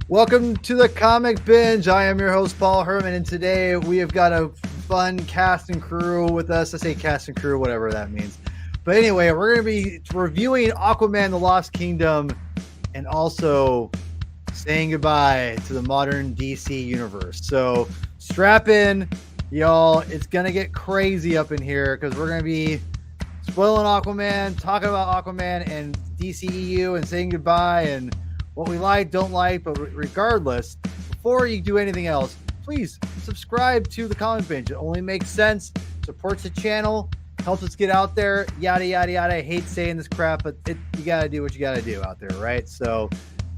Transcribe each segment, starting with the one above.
Welcome to the Comic Binge. I am your host, Paul Herman, and today we have got a fun cast and crew with us. I say cast and crew, whatever that means. But anyway, we're going to be reviewing Aquaman The Lost Kingdom and also saying goodbye to the modern DC universe. So strap in, y'all. It's going to get crazy up in here because we're going to be spoiling Aquaman, talking about Aquaman and DCEU and saying goodbye and what we like, don't like. But regardless, before you do anything else, please subscribe to the Comic Binge. It only makes sense, supports the channel, helps us get out there, yada, yada, yada. I hate saying this crap, but you got to do what you got to do out there, right? So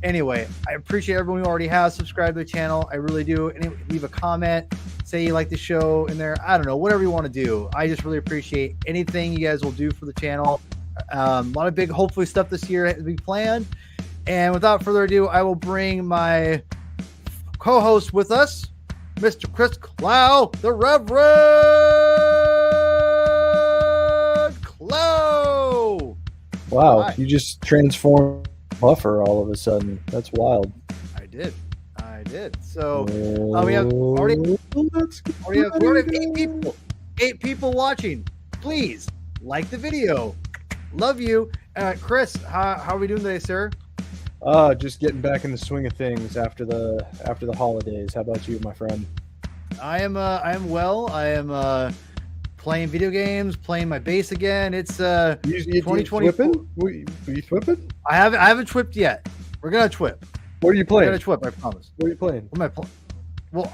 anyway, I appreciate everyone who already has subscribed to the channel. I really do. And leave a comment, say you like the show in there. I don't know, whatever you want to do. I just really appreciate anything you guys will do for the channel. A lot of big, hopefully, stuff this year has been planned. And without further ado, I will bring my co-host with us, Mr. Chris Clow, the Reverend Clow. Wow, hi. You just transformed Buffer all of a sudden. That's wild. I did. So we already have 8 people watching. Please like the video. Love you. Chris, how are we doing today, sir? Just getting back in the swing of things after the holidays. How about you, my friend? I am well. I am playing video games, playing my bass again. It's 2020. Are you twipping? I haven't twipped yet. We're gonna twip. What are you playing? We're gonna twip, I promise. What are you playing? What am I playing? Well,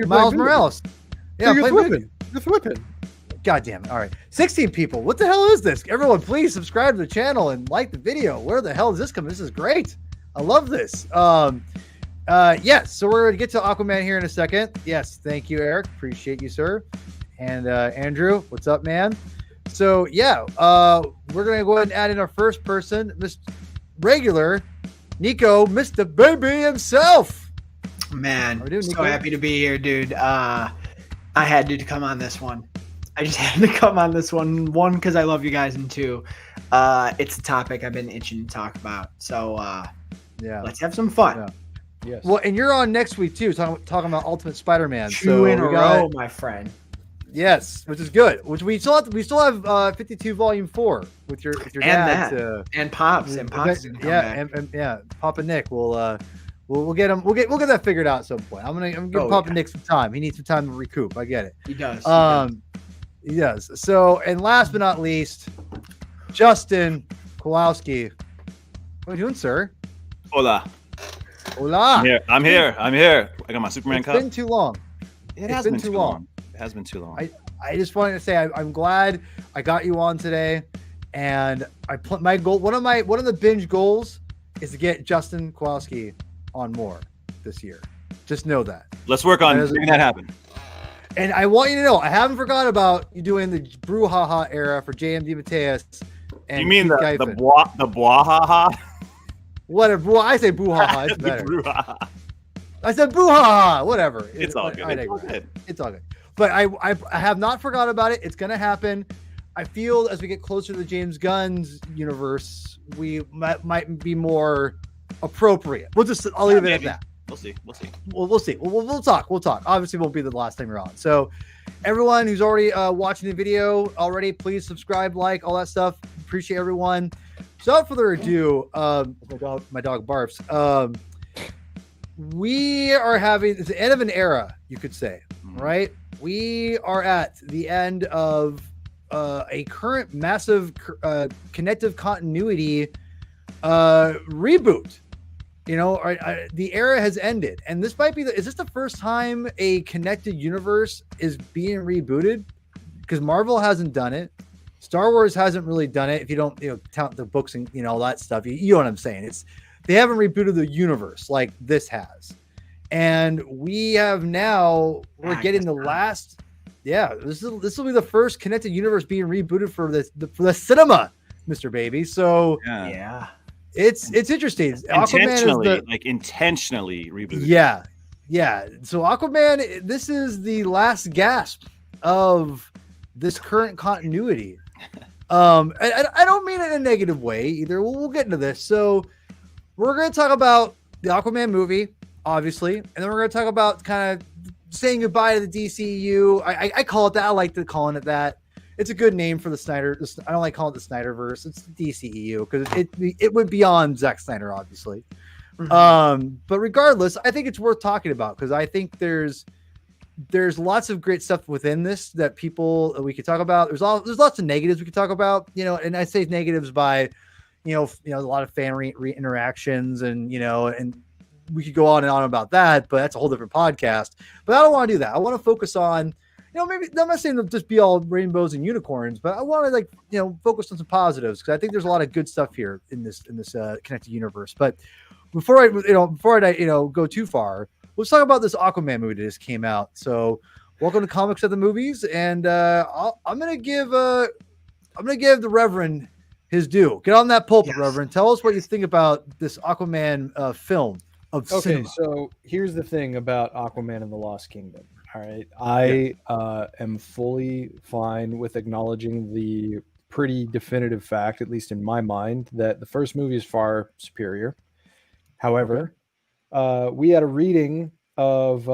Miles Morales. Yeah, you're twipping. You're twipping. God damn it. All right. 16 people. What the hell is this? Everyone, please subscribe to the channel and like the video. Where the hell is this coming? This is great. I love this. Yes. So we're going to get to Aquaman here in a second. Yes. Thank you, Eric. Appreciate you, sir. And Andrew, what's up, man? So yeah, we're going to go ahead and add in our first person, Mr. Regular Nico, Mr. Baby himself. Man, so happy to be here, dude. I had to come on this one. I just had to come on this one. One, because I love you guys, and two, it's a topic I've been itching to talk about. So yeah, let's have some fun. Yeah. Yes. Well, and you're on next week too, talking about Ultimate Spider-Man. Two in a row, my friend. Yes, which is good. Which we still have 52 Volume 4 with your dad and Pops and Papa Nick will. We'll get him. We'll get that figured out at some point. I'm gonna give Papa Nick some time. He needs some time to recoup. I get it. He does. He does. So, and last but not least, Justin Kowalski. What are you doing, sir? Hola. I'm here. I got my Superman cup. It's been too long. It has been too long. It has been too long. I just wanted to say I'm glad I got you on today, and my goal. One of the binge goals is to get Justin Kowalski on more this year. Just know that. Let's work on making that happen. And I want you to know, I haven't forgot about you doing the brouhaha era for JMD Mateus. And you mean the brouhaha? Whatever. I say brouhaha. It's better. I said brouhaha. Whatever. It's all good. It's all good. But I have not forgot about it. It's going to happen. I feel as we get closer to the James Gunn's universe, we might be more appropriate. I'll leave it at that. We'll see. We'll see. We'll talk. Obviously, it won't be the last time you're on. So, everyone who's already watching the video already, please subscribe, like, all that stuff. Appreciate everyone. So, without further ado, my dog barfs. We are it's the end of an era, you could say, right? We are at the end of a current massive connective continuity reboot. You know, the era has ended, and this might be is this the first time a connected universe is being rebooted? Because Marvel hasn't done it, Star Wars hasn't really done it. If you don't, count the books and all that stuff, you know what I'm saying. They haven't rebooted the universe like this has, and we're getting the last. Yeah, this will be the first connected universe being rebooted for the cinema, Mr. Baby. So yeah. It's interesting. Intentionally rebooted. Yeah. So Aquaman, this is the last gasp of this current continuity. I don't mean it in a negative way either. We'll get into this. So we're going to talk about the Aquaman movie, obviously, and then we're going to talk about kind of saying goodbye to the DCEU. I call it that. I like calling it that. It's a good name for the Snyder. I don't like calling it the Snyderverse. It's the DCEU because it would be beyond Zack Snyder, obviously. But regardless, I think it's worth talking about because I think there's lots of great stuff within this that we could talk about. There's lots of negatives we could talk about, and I say negatives by, a lot of fan interactions and, and we could go on and on about that, but that's a whole different podcast. But I don't want to do that. I want to focus on, maybe I'm not saying to just be all rainbows and unicorns, but I want to focus on some positives because I think there's a lot of good stuff here in this connected universe. But before I go too far, let's talk about this Aquaman movie that just came out. So, welcome to Comics at the Movies, and I'm gonna give the Reverend his due. Get on that pulpit, yes. Reverend. Tell us what you think about this Aquaman film of cinema. So here's the thing about Aquaman and the Lost Kingdom. All right, I am fully fine with acknowledging the pretty definitive fact, at least in my mind, that the first movie is far superior. However, we had a reading of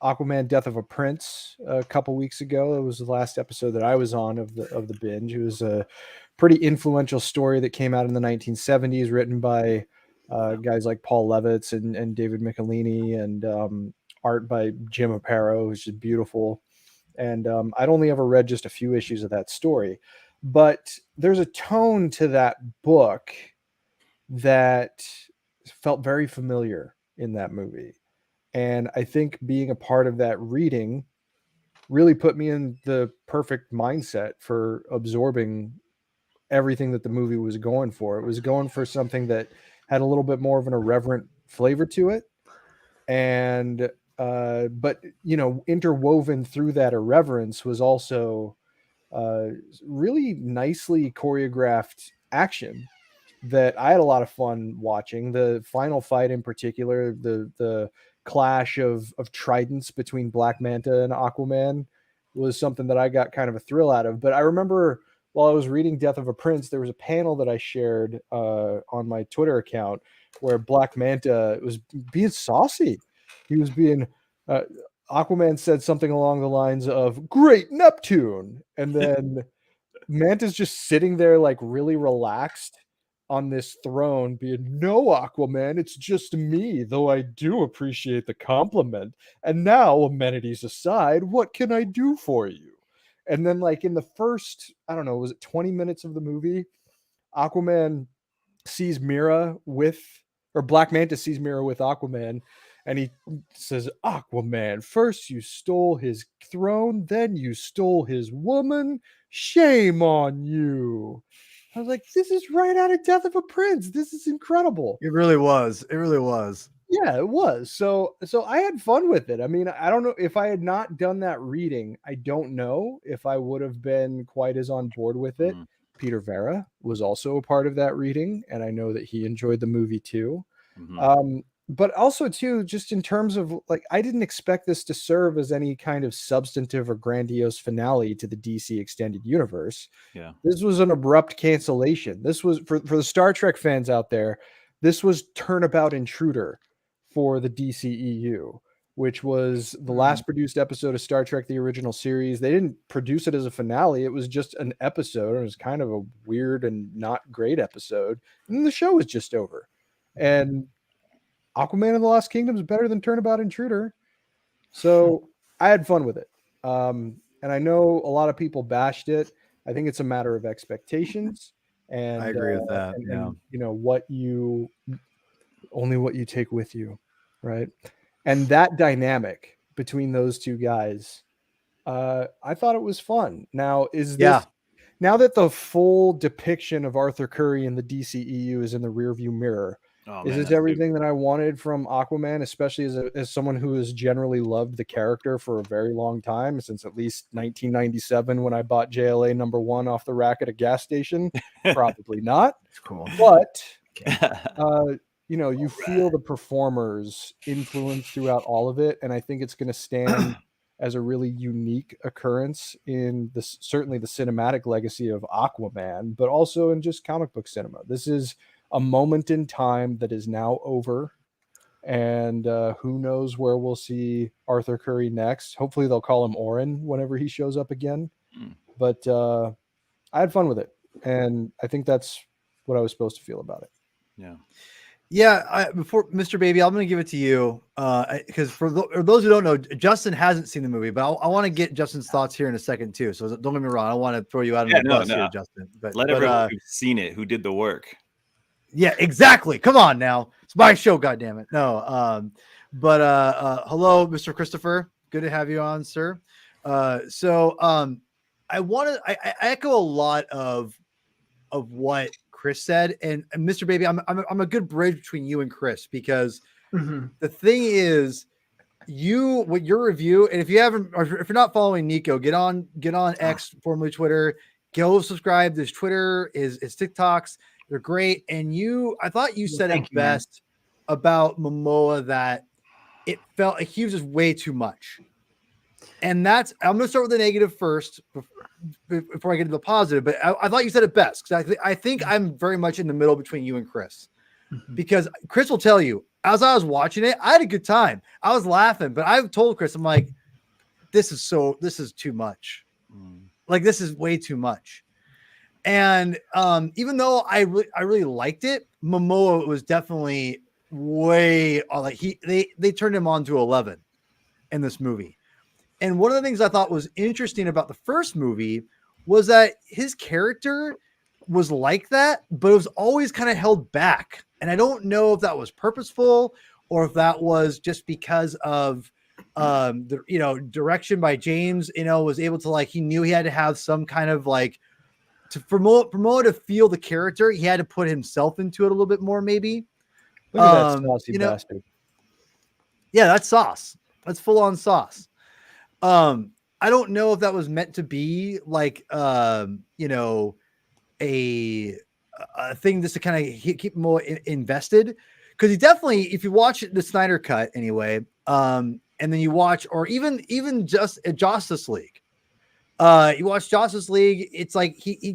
Aquaman: Death of a Prince a couple weeks ago. It was the last episode that I was on of the binge. It was a pretty influential story that came out in the 1970s, written by guys like Paul Levitz and David Michelini, and art by Jim Aparo, which is beautiful. And I'd only ever read just a few issues of that story, but there's a tone to that book that felt very familiar in that movie. And I think being a part of that reading really put me in the perfect mindset for absorbing everything that the movie was going for. It was going for something that had a little bit more of an irreverent flavor to it. And, but, interwoven through that irreverence was also really nicely choreographed action that I had a lot of fun watching. The final fight in particular, the clash of tridents between Black Manta and Aquaman was something that I got kind of a thrill out of. But I remember while I was reading Death of a Prince, there was a panel that I shared on my Twitter account where Black Manta was being saucy. He was being Aquaman said something along the lines of "Great Neptune," and then Manta's just sitting there like really relaxed on this throne being, "No, Aquaman, it's just me, though I do appreciate the compliment. And now, amenities aside, what can I do for you?" And then like in the first, I don't know, was it 20 minutes of the movie, Aquaman sees Mira or Black Manta sees Mira with Aquaman, and he says, "Aquaman, first you stole his throne, then you stole his woman. Shame on you." I was like, this is right out of Death of a Prince. This is incredible. It really was. It really was. Yeah, it was. So I had fun with it. I mean, I don't know if I had not done that reading, I don't know if I would have been quite as on board with it. Peter Vera was also a part of that reading, and I know that he enjoyed the movie too. But also too, just in terms of like, I didn't expect this to serve as any kind of substantive or grandiose finale to the DC extended universe. Yeah. This was an abrupt cancellation. This was for the Star Trek fans out there. This was Turnabout Intruder for the DCEU, which was the last produced episode of Star Trek, the original series. They didn't produce it as a finale. It was just an episode. It was kind of a weird and not great episode. And then the show was just over. And Aquaman and the Lost Kingdom is better than Turnabout Intruder. So I had fun with it. And I know a lot of people bashed it. I think it's a matter of expectations. And I agree with that. And what you take with you. Right. And that dynamic between those two guys, I thought it was fun. Now, now that the full depiction of Arthur Curry in the DCEU is in the rearview mirror, is this everything that I wanted from Aquaman, especially as someone who has generally loved the character for a very long time, since at least 1997 when I bought JLA #1 off the rack at a gas station? Probably not. It's cool. But, you feel the performer's influence throughout all of it, and I think it's going to stand as a really unique occurrence in certainly the cinematic legacy of Aquaman, but also in just comic book cinema. This is a moment in time that is now over, And who knows where we'll see Arthur Curry next. Hopefully they'll call him Oren whenever he shows up again. But I had fun with it, and I think that's what I was supposed to feel about it. Yeah. Before Mr. Baby, I'm going to give it to you because for those who don't know, Justin hasn't seen the movie, but I want to get Justin's thoughts here in a second too. So don't get me wrong. I don't want to throw you out of the bus here, Justin. But let everyone who's seen it, who did the work. Yeah, exactly. Come on now. It's my show, goddammit. No. Hello, Mr. Christopher. Good to have you on, sir. I echo a lot of what Chris said, and Mr. Baby, I'm a good bridge between you and Chris because the thing is, with your review, and if you haven't, or if you're not following Nico, get on X, formerly Twitter, go subscribe to his Twitter, his TikToks. They're great. And I thought you said it best about Momoa that it felt like he was just way too much. And I'm going to start with the negative first before I get to the positive. But I thought you said it best because I think I'm very much in the middle between you and Chris. Because Chris will tell you, as I was watching it, I had a good time. I was laughing, but I've told Chris, I'm like, this is too much. Like, this is way too much. And even though I really liked it, Momoa was definitely way like they turned him on to 11 in this movie. And one of the things I thought was interesting about the first movie was that his character was like that, but it was always kind of held back. And I don't know if that was purposeful or if that was just because of the direction by James. Was able to he knew he had to have some kind of to promote to feel the character, he had to put himself into it a little bit more, maybe. Look at that saucy bastard. Yeah, that's sauce. That's full on sauce. I don't know if that was meant to be a thing just to kind of keep more invested. Because he definitely, if you watch the Snyder Cut anyway, and then you watch, or even just Justice League, you watch Justice League, it's like he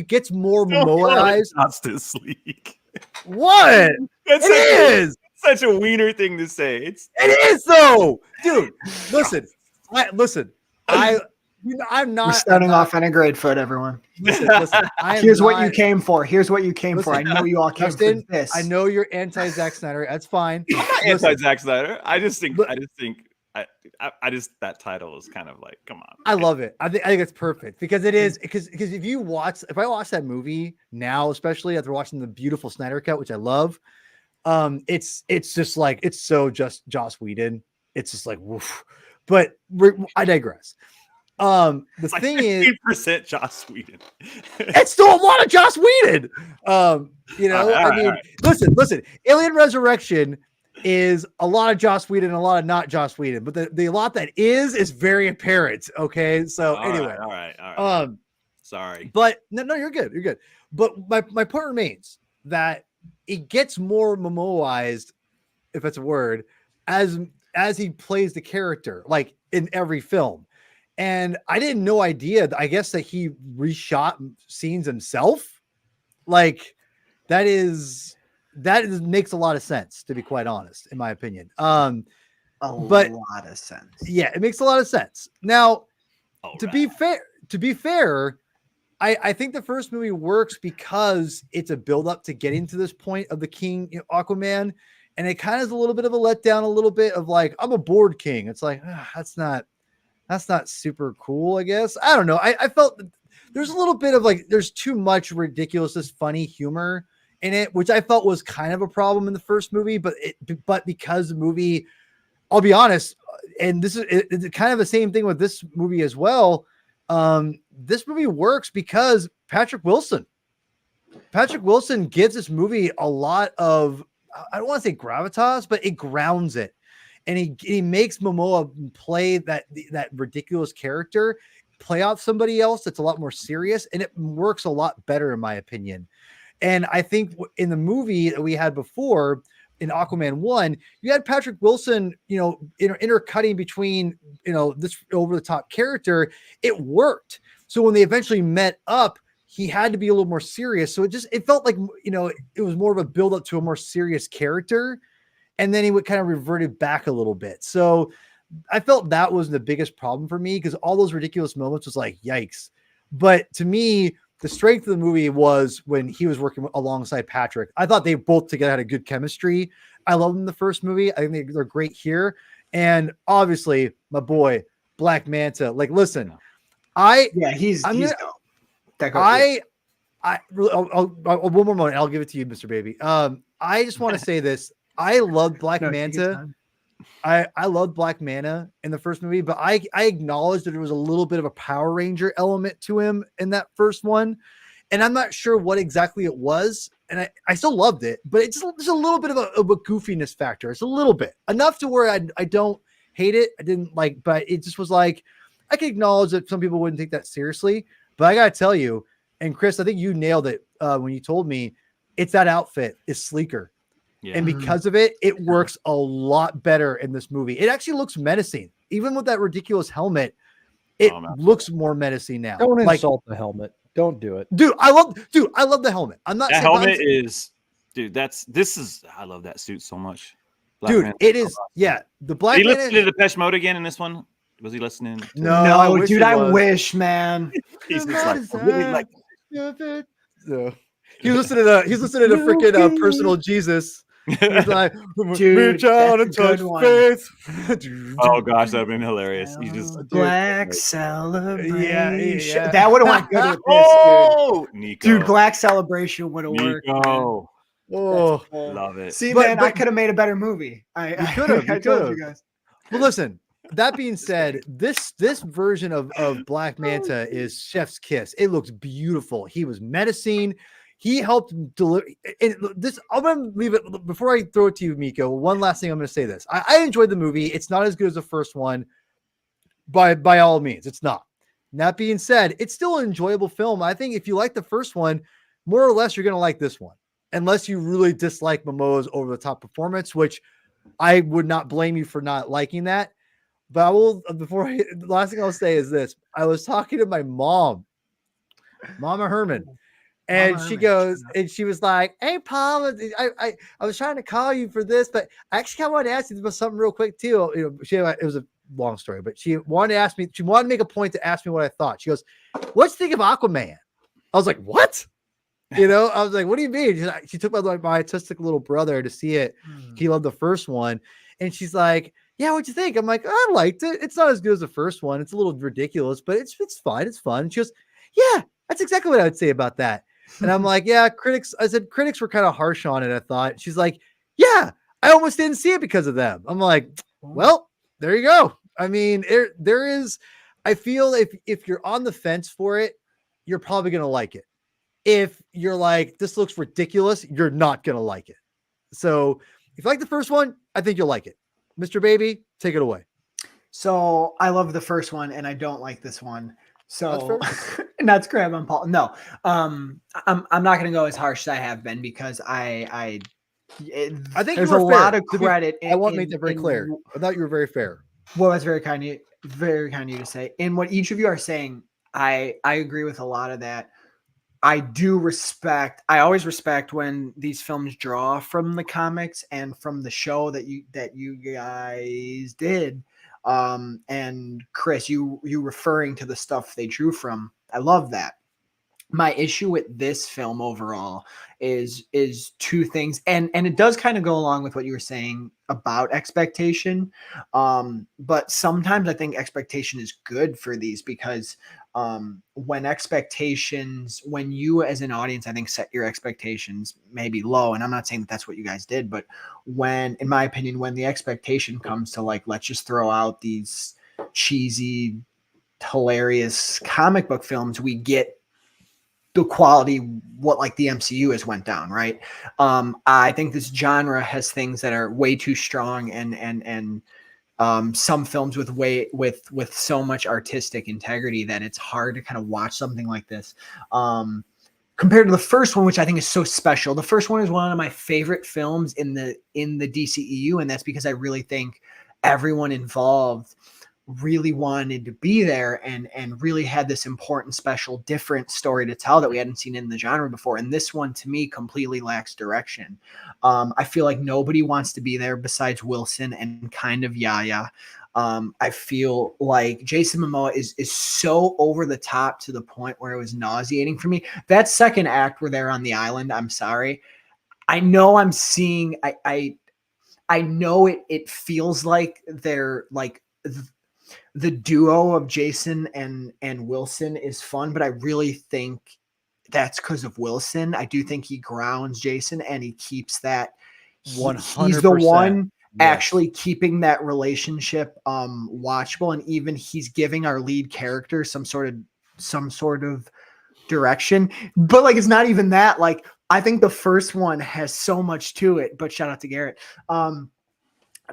gets more Momoaized. Justice League. What? It is such a wiener thing to say. It is though, dude. Listen. I'm not. We're starting off on a great foot, everyone. Listen. Here's what you came for. I know you all came for this. I know you're anti Zack Snyder. That's fine. I'm not anti Zack Snyder. I just think that title is kind of like, come on. I love it. I think it's perfect because it is because if I watch that movie now, especially after watching the beautiful Snyder Cut, which I love, it's just like it's so just Joss Whedon. It's just like woof. But I digress. The thing is, 15% Joss Whedon. It's still a lot of Joss Whedon. Listen. Alien Resurrection is a lot of Joss Whedon and a lot of not Joss Whedon, but the lot that is very apparent. Okay, so all anyway, right. Sorry, but no, you're good. You're good. But my point remains that it gets more Momoaized, if that's a word, as he plays the character, like in every film. And I didn't know idea. I guess that he reshot scenes himself. Like that makes a lot of sense, to be quite honest, in my opinion. A lot of sense. Yeah, it makes a lot of sense. Now, to be fair, I think the first movie works because it's a build up to getting to this point of the King, Aquaman. And it kind of is a little bit of a letdown, a little bit of like, I'm a bored king. It's like, that's not super cool, I guess. I don't know. I felt there's a little bit of there's too much ridiculousness, funny humor in it, which I felt was kind of a problem in the first movie. But because the movie, I'll be honest, and it's kind of the same thing with this movie as well. This movie works because Patrick Wilson gives this movie a lot of, I don't want to say gravitas, but it grounds it. And he makes Momoa play that ridiculous character, play off somebody else that's a lot more serious, and it works a lot better, in my opinion. And I think in the movie that we had before, in Aquaman 1, you had Patrick Wilson, intercutting between, this over-the-top character. It worked. So when they eventually met up, he had to be a little more serious. So it felt like, it was more of a build up to a more serious character. and then he would kind of reverted back a little bit. So I felt that was the biggest problem for me, because all those ridiculous moments was like, yikes. But to me, the strength of the movie was when he was working alongside Patrick. I thought they both together had a good chemistry. I love them in the first movie. I think they're great here. And obviously, my boy, Black Manta. Like, listen, he's dope. One more moment. I'll give it to you, Mr. Baby. I just want to say this. I love Black Manta. I loved Black Manta in the first movie, but I acknowledge that there was a little bit of a Power Ranger element to him in that first one. And I'm not sure what exactly it was. And I still loved it, but it's just a little bit of a goofiness factor. It's a little bit enough to where I don't hate it. I didn't like, but it just was like, I can acknowledge that some people wouldn't take that seriously, but I got to tell you, and Chris, I think you nailed it when you told me it's that outfit is sleeker. Yeah. And because of it, it works a lot better in this movie. It actually looks menacing. Even with that ridiculous helmet, it looks more menacing now. Don't insult the helmet. Don't do it. Dude, I love the helmet. I'm not that helmet is, dude, I love that suit so much. It is, yeah. The Black Manta. He listened to Depeche Mode again in this one? Was he listening? No, I wish, man. He's just like, really like so, he's listening to freaking Personal Jesus. He's like, dude, out and touch faith. Oh gosh, that'd been hilarious. He's just Black Celebration. Yeah. That would have went good with this, dude. Nico. Dude, Black Celebration would have worked. Oh, love it. See, man, I could have made a better movie. You could have. Well, listen. That being said, this version of Black Manta is chef's kiss. It looks beautiful. He was menacing. He helped deliver this. I'm going to leave it before I throw it to you, Miko. One last thing I'm going to say this. I enjoyed the movie. It's not as good as the first one by all means. It's not. And that being said, it's still an enjoyable film. I think if you like the first one, more or less, you're going to like this one, unless you really dislike Momoa's over the top performance, which I would not blame you for not liking that. But I will, the last thing I'll say is this. I was talking to my mom, Mama Herman, and she goes, and she was like, "Hey, Paul, I was trying to call you for this, but I actually kind of wanted to ask you about something real quick too." You know, it was a long story, but she wanted to ask me. She wanted to make a point to ask me what I thought. She goes, "What'd you think of Aquaman?" I was like, "What?" You know, I was like, "What do you mean?" She took my autistic little brother to see it. He loved the first one, and she's like, "Yeah, what'd you think?" I'm like, "I liked it. It's not as good as the first one. It's a little ridiculous, but it's fine. It's fun." She goes, "Yeah, that's exactly what I would say about that." And I'm like, "Yeah, critics." I said, "Critics were kind of harsh on it, I thought." She's like, "Yeah, I almost didn't see it because of them." I'm like, "Well, there you go." I mean, there is. I feel if you're on the fence for it, you're probably gonna like it. If you're like, "This looks ridiculous," you're not gonna like it. So if you like the first one, I think you'll like it. Mr. Baby, take it away. So I love the first one and I don't like this one. So not to grab on Paul. No, I'm not going to go as harsh as I have been, because I think there's a lot of credit. I want to make that very clear. I thought you were very fair. Well, that's very kind of you to say. And what each of you are saying, I agree with a lot of that. I always respect when these films draw from the comics and from the show that you guys did. And Chris, you referring to the stuff they drew from. I love that. My issue with this film overall is two things. And it does kind of go along with what you were saying about expectation. But sometimes I think expectation is good for these, because when you as an audience, I think, set your expectations maybe low, and I'm not saying that that's what you guys did, but in my opinion, when the expectation comes to, like, let's just throw out these cheesy, hilarious comic book films, we get the quality what like the MCU has went down, right? I think this genre has things that are way too strong, and some films with so much artistic integrity that it's hard to kind of watch something like this. Compared to the first one, which I think is so special. The first one is one of my favorite films in the DCEU, and that's because I really think everyone involved really wanted to be there and really had this important, special, different story to tell that we hadn't seen in the genre before. And this one, to me, completely lacks direction. I feel like nobody wants to be there besides Wilson and kind of Yaya. I feel like Jason Momoa is so over the top to the point where it was nauseating for me. That second act where they're on the island, I'm sorry. I know I'm seeing, I know it feels like they're like the duo of Jason and Wilson is fun, but I really think that's because of Wilson. I do think he grounds Jason and he keeps that. He's the 100%. one actually keeping that relationship watchable, and even he's giving our lead character some sort of direction. But like, it's not even that. Like, I think the first one has so much to it. But shout out to Garrett.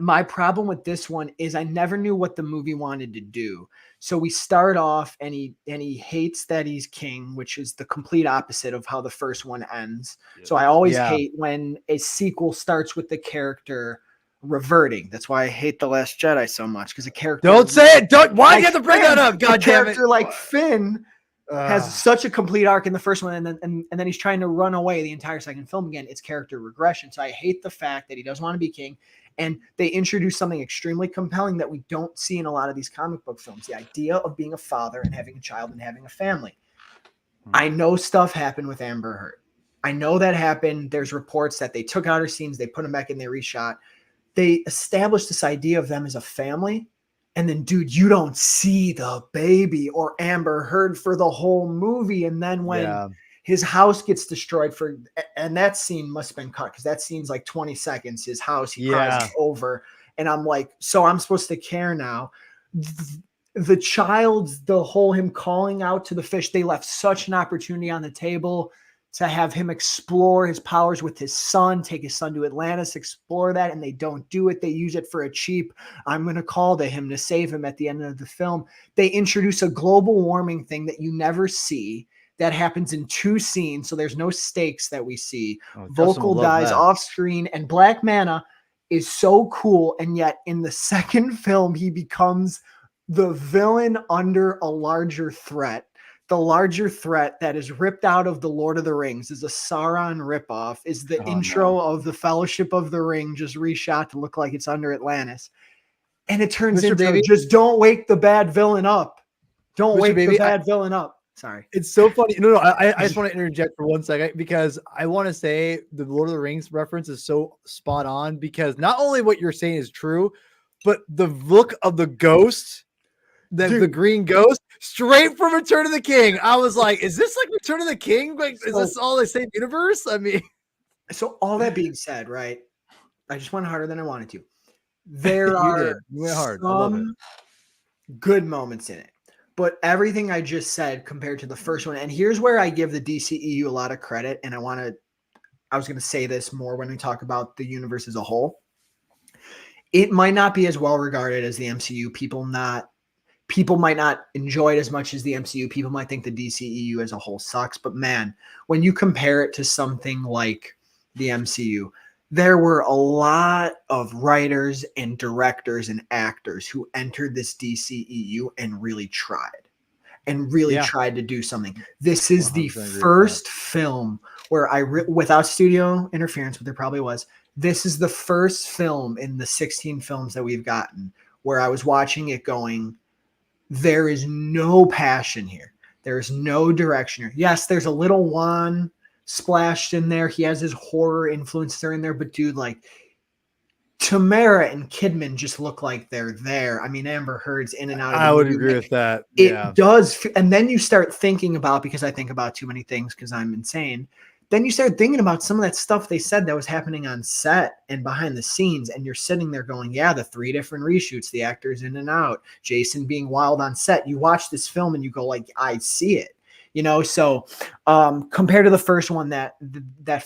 My problem with this one is I never knew what the movie wanted to do. So we start off and he hates that he's king, which is the complete opposite of how the first one ends. Yeah. So I always hate when a sequel starts with the character reverting. That's why I hate The Last Jedi so much, because a character. Don't say it. Don't. Why do you have to bring that up? God damn it. Character like Finn has such a complete arc in the first one, and then he's trying to run away the entire second film again. It's character regression. So I hate the fact that he doesn't want to be king. And they introduce something extremely compelling that we don't see in a lot of these comic book films. The idea of being a father and having a child and having a family. I know stuff happened with Amber Heard. I know that happened. There's reports that they took out her scenes, they put them back in, they reshot. They established this idea of them as a family. And then, dude, you don't see the baby or Amber Heard for the whole movie. And then when his house gets destroyed and that scene must have been cut because that scene's like 20 seconds. His house, he cries over. And I'm like, so I'm supposed to care now. The child's, the whole him calling out to the fish, they left such an opportunity on the table to have him explore his powers with his son, take his son to Atlantis, explore that, and they don't do it. They use it for a cheap, I'm going to call to him to save him at the end of the film. They introduce a global warming thing that you never see. That happens in 2 scenes, so there's no stakes that we see. Vocal dies off screen, and Black Manta is so cool, and yet in the second film, he becomes the villain under a larger threat. The larger threat that is ripped out of The Lord of the Rings is a Sauron ripoff, is the intro of the Fellowship of the Ring, just reshot to look like it's under Atlantis. And it turns into, just don't wake the bad villain up. Don't wake the bad villain up. Sorry. It's so funny. No, I just want to interject for 1 second because I want to say the Lord of the Rings reference is so spot on because not only what you're saying is true, but the look of the ghost, the green ghost, straight from Return of the King. I was like, is this like Return of the King? Like, is this all the same universe? I mean, so all that being said, right? I just went harder than I wanted to. There are some good moments in it. But everything I just said compared to the first one, and here's where I give the DCEU a lot of credit, and I was going to say this more when we talk about the universe as a whole. It might not be as well regarded as the MCU. People might not enjoy it as much as the MCU. People might think the DCEU as a whole sucks. But man, when you compare it to something like the MCU, there were a lot of writers and directors and actors who entered this DCEU and really tried to do something. This is the first film where without studio interference, but there probably was, this is the first film in the 16 films that we've gotten where I was watching it going, there is no passion here. There is no direction here. Yes, there's a little one splashed in there. He has his horror influences are in there, but dude, like Tamara and Kidman just look like they're there. I mean, Amber Heard's in and out of the movie. I would agree with that. It does. And then you start thinking about, because I think about too many things because I'm insane. Then you start thinking about some of that stuff they said that was happening on set and behind the scenes. And you're sitting there going, yeah, the 3 different reshoots, the actors in and out, Jason being wild on set. You watch this film and you go like, I see it. So compared to the first one that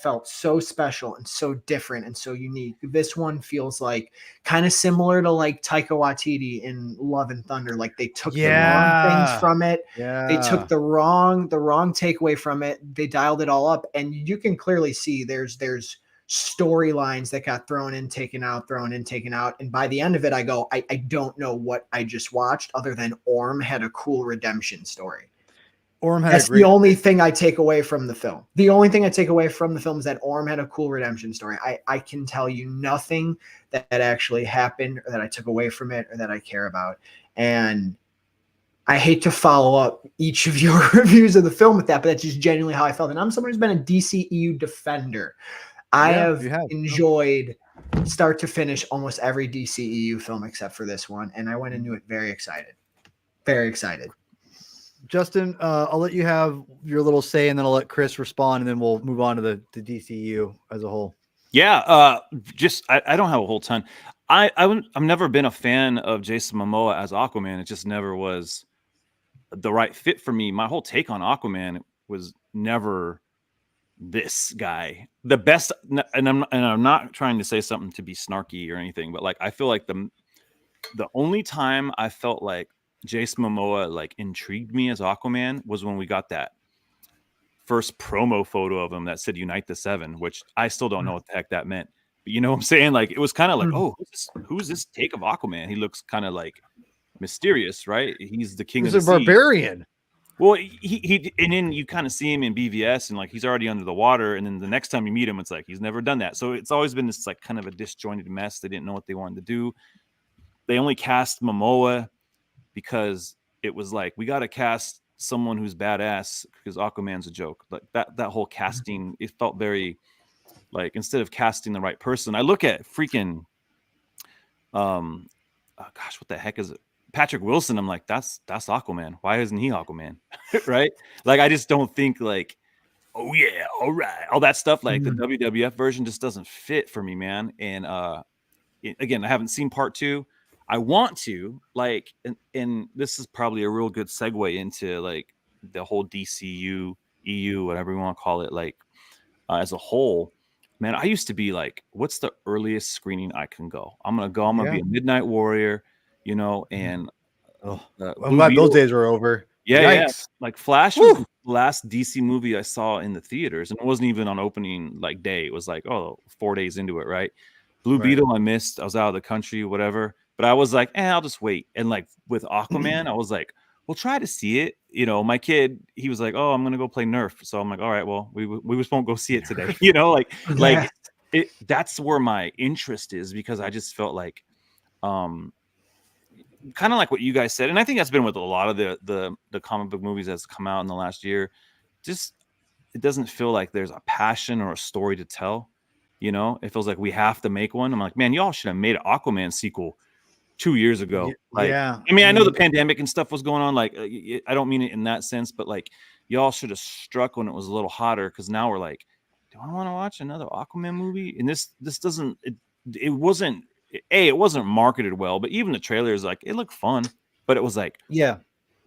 felt so special and so different and so unique, this one feels like kind of similar to like Taika Waititi in Love and Thunder. Like they took the wrong things from it. Yeah. They took the wrong takeaway from it. They dialed it all up. And you can clearly see there's storylines that got thrown in, taken out, thrown in, taken out. And by the end of it, I go, I don't know what I just watched other than Orm had a cool redemption story. Orm had That's the only thing I take away from the film. The only thing I take away from the film is that Orm had a cool redemption story. I can tell you nothing that actually happened or that I took away from it or that I care about. And I hate to follow up each of your reviews of the film with that, but that's just genuinely how I felt. And I'm someone who's been a DCEU defender. I have enjoyed start to finish almost every DCEU film except for this one. And I went into it very excited. Very excited. Justin, I'll let you have your little say, and then I'll let Chris respond, and then we'll move on to the DCEU as a whole. Yeah, I don't have a whole ton. I've never been a fan of Jason Momoa as Aquaman. It just never was the right fit for me. My whole take on Aquaman was never this guy. The best, and I'm not trying to say something to be snarky or anything, but like I feel like the only time I felt like Jason Momoa like intrigued me as Aquaman was when we got that first promo photo of him that said "Unite the Seven," which I still don't know what the heck that meant. But you know what I'm saying? Like it was kind of like, oh, who's this take of Aquaman? He looks kind of like mysterious, right? He's the king of the sea. He's a barbarian. Well, he and then you kind of see him in BVS and like he's already under the water, and then the next time you meet him, it's like he's never done that. So it's always been this like kind of a disjointed mess. They didn't know what they wanted to do. They only cast Momoa because it was like, we got to cast someone who's badass because Aquaman's a joke. Like that whole casting, it felt very like, instead of casting the right person, I look at freaking, what the heck is it? Patrick Wilson. I'm like, that's Aquaman. Why isn't he Aquaman? Right? Like, I just don't think like, oh yeah, all right, all that stuff. Like the WWF version just doesn't fit for me, man. And again, I haven't seen part 2. I want to, like, and this is probably a real good segue into like the whole DCU, EU, whatever you want to call it, like as a whole. Man, I used to be like, what's the earliest screening I can go? I'm gonna be a midnight warrior, you know, and I'm glad those days are over. Yeah. Like Flash was the last DC movie I saw in the theaters, and it wasn't even on opening like day. It was like 4 days into it, right? Blue Beetle I missed. I was out of the country, whatever. But I was like, I'll just wait. And like with Aquaman, I was like, we'll try to see it. You know, my kid, he was like, oh, I'm gonna go play Nerf. So I'm like, all right, well, we just won't go see it today. You know, like that's where my interest is, because I just felt like kind of like what you guys said, and I think that's been with a lot of the comic book movies that's come out in the last year. Just it doesn't feel like there's a passion or a story to tell. You know, it feels like we have to make one. I'm like, man, y'all should have made an Aquaman sequel 2 years ago. Like, I mean, I know the pandemic and stuff was going on. Like, I don't mean it in that sense, but like, y'all should have struck when it was a little hotter. Because now we're like, do I want to watch another Aquaman movie? And this doesn't. It wasn't. It wasn't marketed well, but even the trailers, like, it looked fun, but it was like,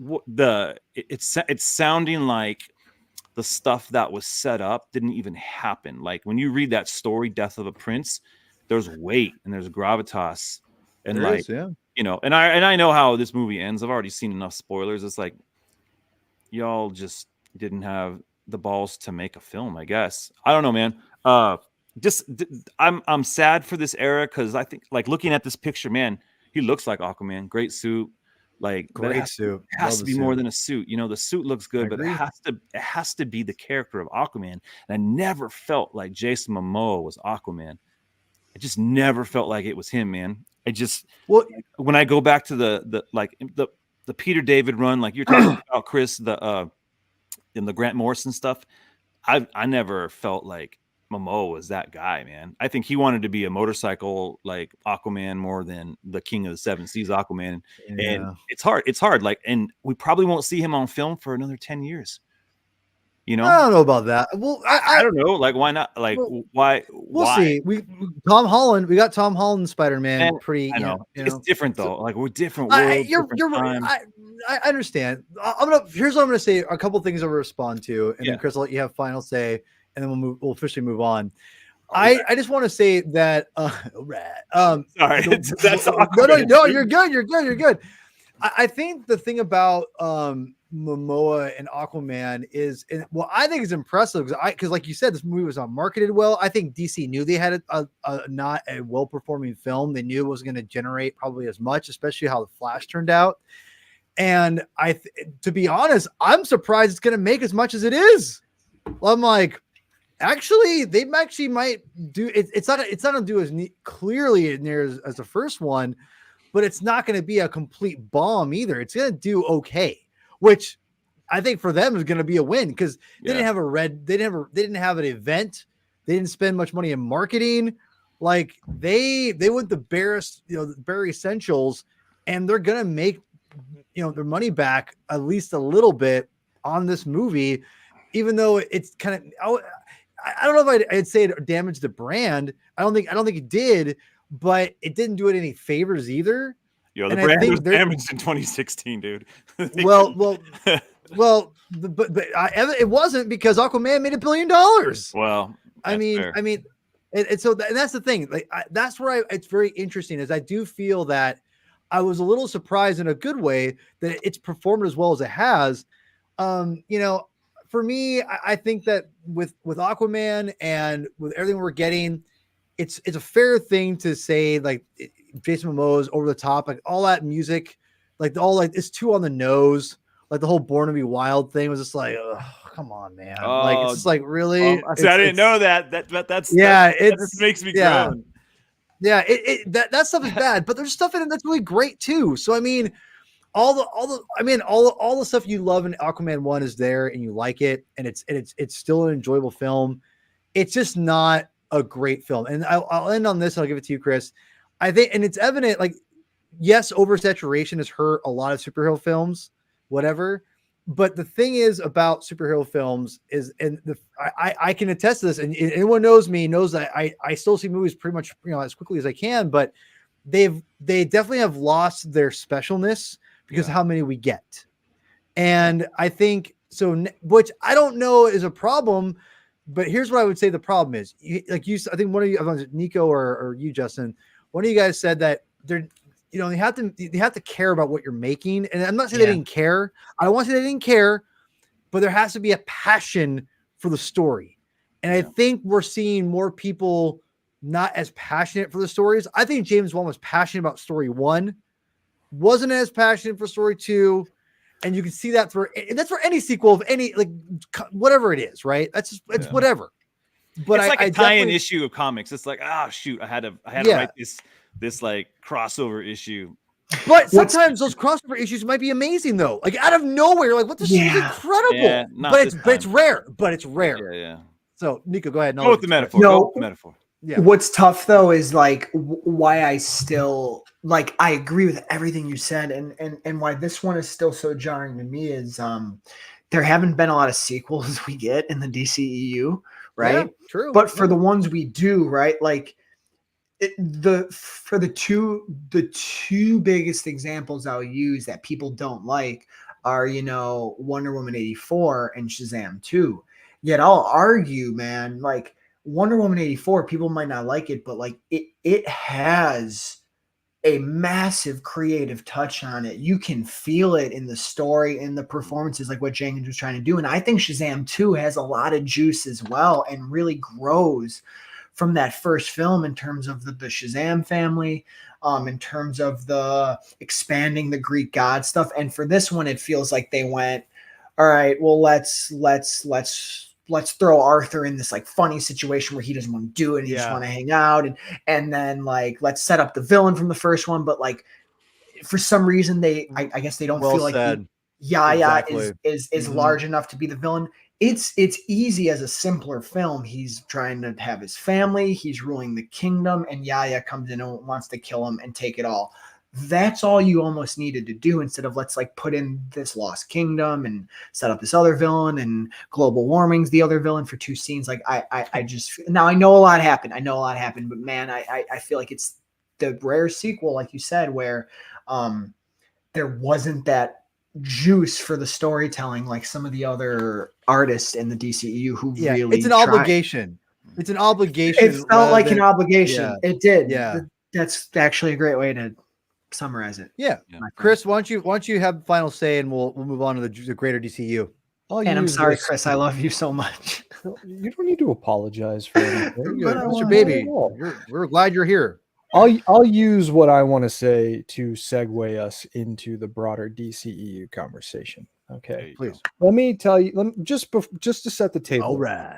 it's sounding like the stuff that was set up didn't even happen. Like when you read that story, Death of a Prince, there's weight and there's gravitas, and there like, you know, and I know how this movie ends. I've already seen enough spoilers. It's like, y'all just didn't have the balls to make a film, I guess. I don't know, man. I'm sad for this era, because I think, like, looking at this picture, man, he looks like Aquaman. Great suit, like great suit. It has to be more than a suit. You know, the suit looks good, but it has to be the character of Aquaman. And I never felt like Jason Momoa was Aquaman. I just never felt like it was him, man. When I go back to the Peter David run, like you're talking about, Chris, in the Grant Morrison stuff, I never felt like Momoa was that guy, man. I think he wanted to be a motorcycle like Aquaman more than the King of the Seven Seas Aquaman. Yeah. And it's hard. Like, and we probably won't see him on film for another 10 years. You know, I don't know about that. Well, I don't know. Like, why not? Like, why? We'll see. We got Tom Holland Spider-Man. Pretty. I know. It's different though. Like, we're different worlds. You're right. I understand. Here's what I'm gonna say. A couple things I'll respond to, and then Chris, I'll let you have final say, and then we'll officially move on. I just want to say that. Sorry, that's no. You're good. I think the thing about Momoa and Aquaman is, well, I think it's impressive because like you said, this movie was not marketed well. I think DC knew they had a not a well performing film. They knew it was going to generate probably as much, especially how the Flash turned out. And to be honest, I'm surprised it's going to make as much as it is. I'm like, actually, they actually might do it. It's not going to do as clearly near as the first one, but it's not going to be a complete bomb either. It's going to do okay, which I think for them is going to be a win because they didn't have they didn't have an event. They didn't spend much money in marketing. Like they went the bare essentials, and they're going to make their money back at least a little bit on this movie, even though it's kind of, I don't know if I'd say it damaged the brand. I don't think it did, but it didn't do it any favors either. The brand was damaged in 2016, dude. well, but it wasn't because Aquaman made $1 billion. Well, I mean, and so that's the thing. Like that's where it's very interesting. Is I do feel that I was a little surprised in a good way that it's performed as well as it has. For me, I think that with Aquaman and with everything we're getting, it's a fair thing to say like Jason Momoa is over the top, like all that music, like it's too on the nose. Like the whole Born to Be Wild thing was just like, oh, come on, man. Like it's just like really. I didn't know that. That just makes me groan. Yeah, that stuff is bad, but there's stuff in it that's really great too. So I mean, all the stuff you love in Aquaman 1 is there, and you like it, and it's still an enjoyable film. It's just not a great film. And I'll end on this. And I'll give it to you, Chris. I think, and it's evident, like, yes, oversaturation has hurt a lot of superhero films, whatever. But the thing is about superhero films is, and I can attest to this, and anyone knows me knows that I still see movies pretty much as quickly as I can, but they definitely have lost their specialness because of how many we get. And I think so, which I don't know is a problem, but here's what I would say the problem is. I think one of you, Nico or you, Justin, one of you guys said that they're, you have to care about what you're making. And I'm not saying they didn't care. I don't want to say they didn't care, but there has to be a passion for the story. And I think we're seeing more people not as passionate for the stories. I think James Wan was passionate about story 1, wasn't as passionate for story 2. And you can see that that's for any sequel of any, like, whatever it is, right? It's whatever. But it's like a tie-in issue of comics. It's like, shoot, I had to write this like crossover issue. But sometimes those crossover issues might be amazing though. Like out of nowhere, like what this is incredible. Yeah, but it's rare. But it's rare. Yeah. So Nico, go ahead. Go with the metaphor. Go with the metaphor. Yeah. What's tough though is like why I still like I agree with everything you said, and why this one is still so jarring to me is there haven't been a lot of sequels we get in the DCEU, right? Yeah, true. But for the ones we do, right, like the two biggest examples I'll use that people don't like are Wonder Woman 84 and Shazam 2. Yet I'll argue, man, like Wonder Woman 84, people might not like it, but like it has a massive creative touch on it. You can feel it in the story, in the performances, like what Jenkins was trying to do. And I think Shazam 2 has a lot of juice as well and really grows from that first film in terms of the Shazam family, in terms of the expanding the Greek god stuff. And for this one, it feels like they went, all right, well, let's throw Arthur in this like funny situation where he doesn't want to do it. He just want to hang out. And then like, let's set up the villain from the first one. But like, for some reason I guess they don't feel like Yaya is large enough to be the villain. It's easy as a simpler film. He's trying to have his family. He's ruling the kingdom, and Yaya comes in and wants to kill him and take it all. That's all you almost needed to do instead of let's like put in this Lost Kingdom and set up this other villain and global warming's the other villain for 2 scenes. Like I just, now I know a lot happened. But man, I feel like it's the rare sequel, like you said, where there wasn't that juice for the storytelling like some of the other artists in the DCEU who really it's an obligation. It's an obligation. It felt like an obligation. Yeah. It did. Yeah. That's actually a great way to summarize it. Yeah. Yeah. Chris, why don't you have the final say, and we'll move on to the greater DCU. And I'm sorry, Chris. I love you so much. You don't need to apologize for anything. You're But I Mr. want- Baby. We're glad you're here. I'll use what I want to say to segue us into the broader DCEU conversation. Okay, Please. let me tell you. Just to set the table. All right.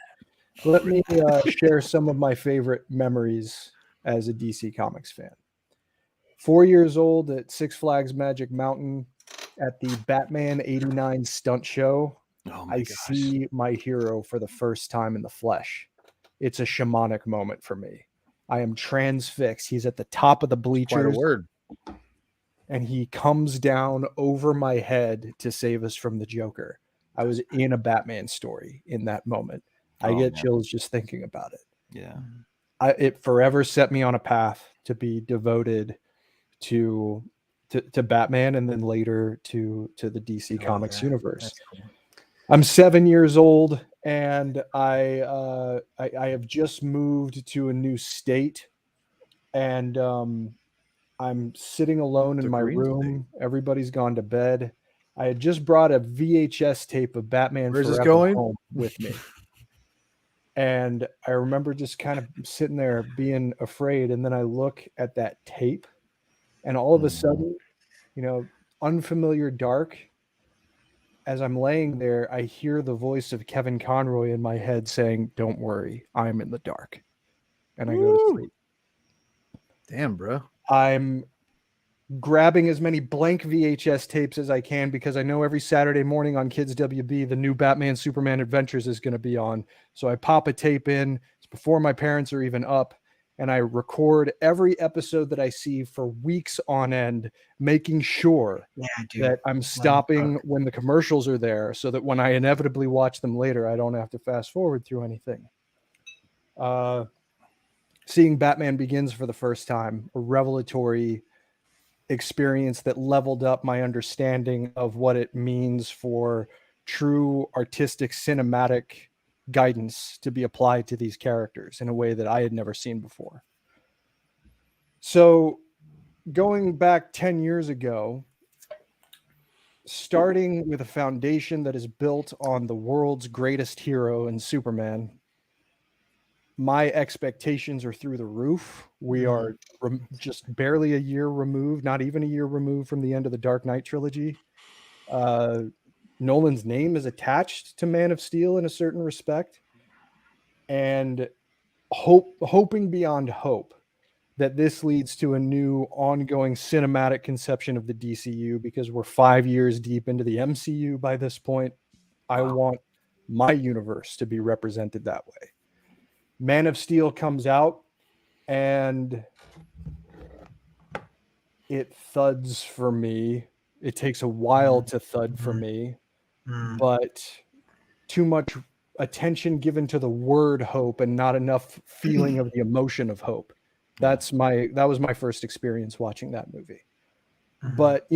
Let me share some of my favorite memories as a DC Comics fan. 4 years old at Six Flags Magic Mountain at the Batman '89 stunt show. Oh my I gosh. see my hero for the first time in the flesh. It's a shamanic moment for me. I am transfixed. He's at the top of the Quite a bleachers, word. and he comes down over my head to save us from the Joker. I was in a Batman story in that moment. I get chills just thinking about it. Yeah. It forever set me on a path to be devoted to Batman, and then later to the DC Comics universe. Cool. I'm 7 years old, and I have just moved to a new state, and I'm sitting alone in my room. Everybody's gone to bed. I had just brought a VHS tape of Batman Where's this Forever going? home with me. And I remember just kind of sitting there being afraid. And then I look at that tape, and all of a sudden, unfamiliar dark. As I'm laying there, I hear the voice of Kevin Conroy in my head saying, "Don't worry, I'm in the dark." And I go to sleep. Damn, bro. I'm grabbing as many blank VHS tapes as I can because I know every Saturday morning on Kids WB, the new Batman Superman Adventures is going to be on. So I pop a tape in. It's before my parents are even up. And I record every episode that I see for weeks on end, making sure that I'm stopping when the commercials are there so that when I inevitably watch them later, I don't have to fast forward through anything. Seeing Batman Begins for the first time, a revelatory experience that leveled up my understanding of what it means for true artistic cinematic guidance to be applied to these characters in a way that I had never seen before. So going back 10 years ago, starting with a foundation that is built on the world's greatest hero in Superman, my expectations are through the roof. We are just barely a year removed, not even a year removed from the end of the Dark Knight trilogy. Nolan's name is attached to Man of Steel in a certain respect, and hoping beyond hope that this leads to a new ongoing cinematic conception of the DCU, because we're 5 years deep into the MCU by this point. I want my universe to be represented that way. Man of Steel comes out and it thuds for me. It takes a while to thud for me, but too much attention given to the word hope and not enough feeling of the emotion of hope. That was my first experience watching that movie. But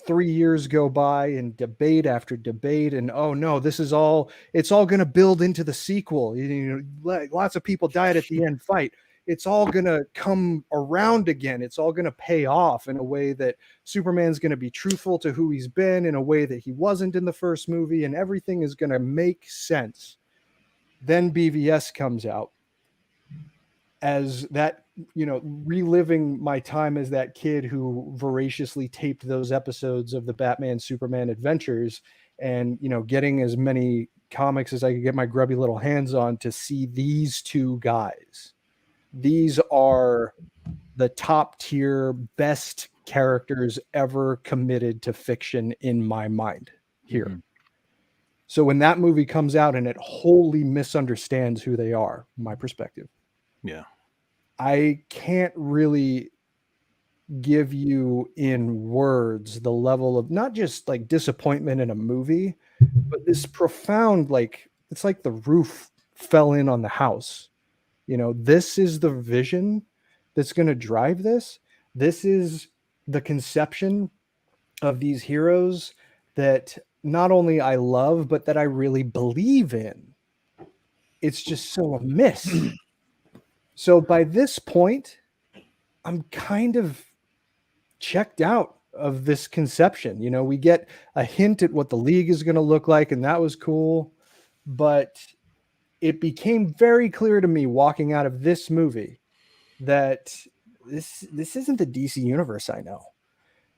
3 years go by and debate after debate, and oh no, it's all going to build into the sequel. Lots of people died at the end fight. It's all going to come around again. It's all going to pay off in a way that Superman's going to be truthful to who he's been in a way that he wasn't in the first movie, and everything is going to make sense. Then BVS comes out as that, reliving my time as that kid who voraciously taped those episodes of the Batman Superman Adventures and, getting as many comics as I could get my grubby little hands on to see these two guys. These are the top tier, best characters ever committed to fiction in my mind here. Mm-hmm. So when that movie comes out and it wholly misunderstands who they are, my perspective. Yeah. I can't really give you in words the level of not just like disappointment in a movie, but this profound, it's like the roof fell in on the house. This is the vision that's going to drive this. This is the conception of these heroes that not only I love, but that I really believe in. It's just so amiss. So by this point, I'm kind of checked out of this conception. You know, we get a hint at what the League is going to look like, and that was cool. But it became very clear to me walking out of this movie that this isn't the DC universe I know.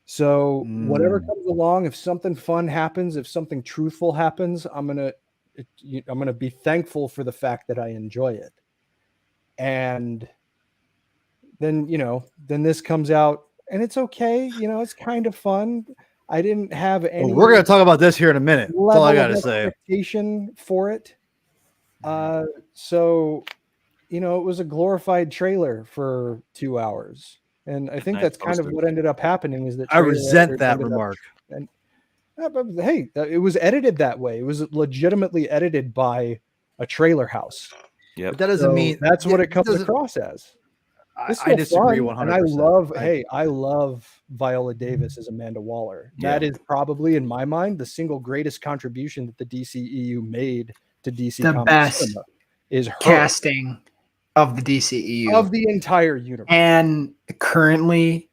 So whatever comes along, if something fun happens, if something truthful happens, I'm gonna be thankful for the fact that I enjoy it. And then, you know, then this comes out and it's okay. You know, it's kind of fun. I didn't have any. Well, we're gonna talk about this here in a minute. That's all I gotta say. Expectation for it. So, you know, it was a glorified trailer for 2 hours. And I think that's kind of what ended up happening is that I resent that remark. But hey, it was edited that way. It was legitimately edited by a trailer house. Yeah, but that doesn't mean that's what it comes across as. I disagree 100%. And I love Viola Davis as Amanda Waller. Yeah. That is probably, in my mind, the single greatest contribution that the DCEU made to DC. The best is her casting of the DCEU of the entire universe. And currently,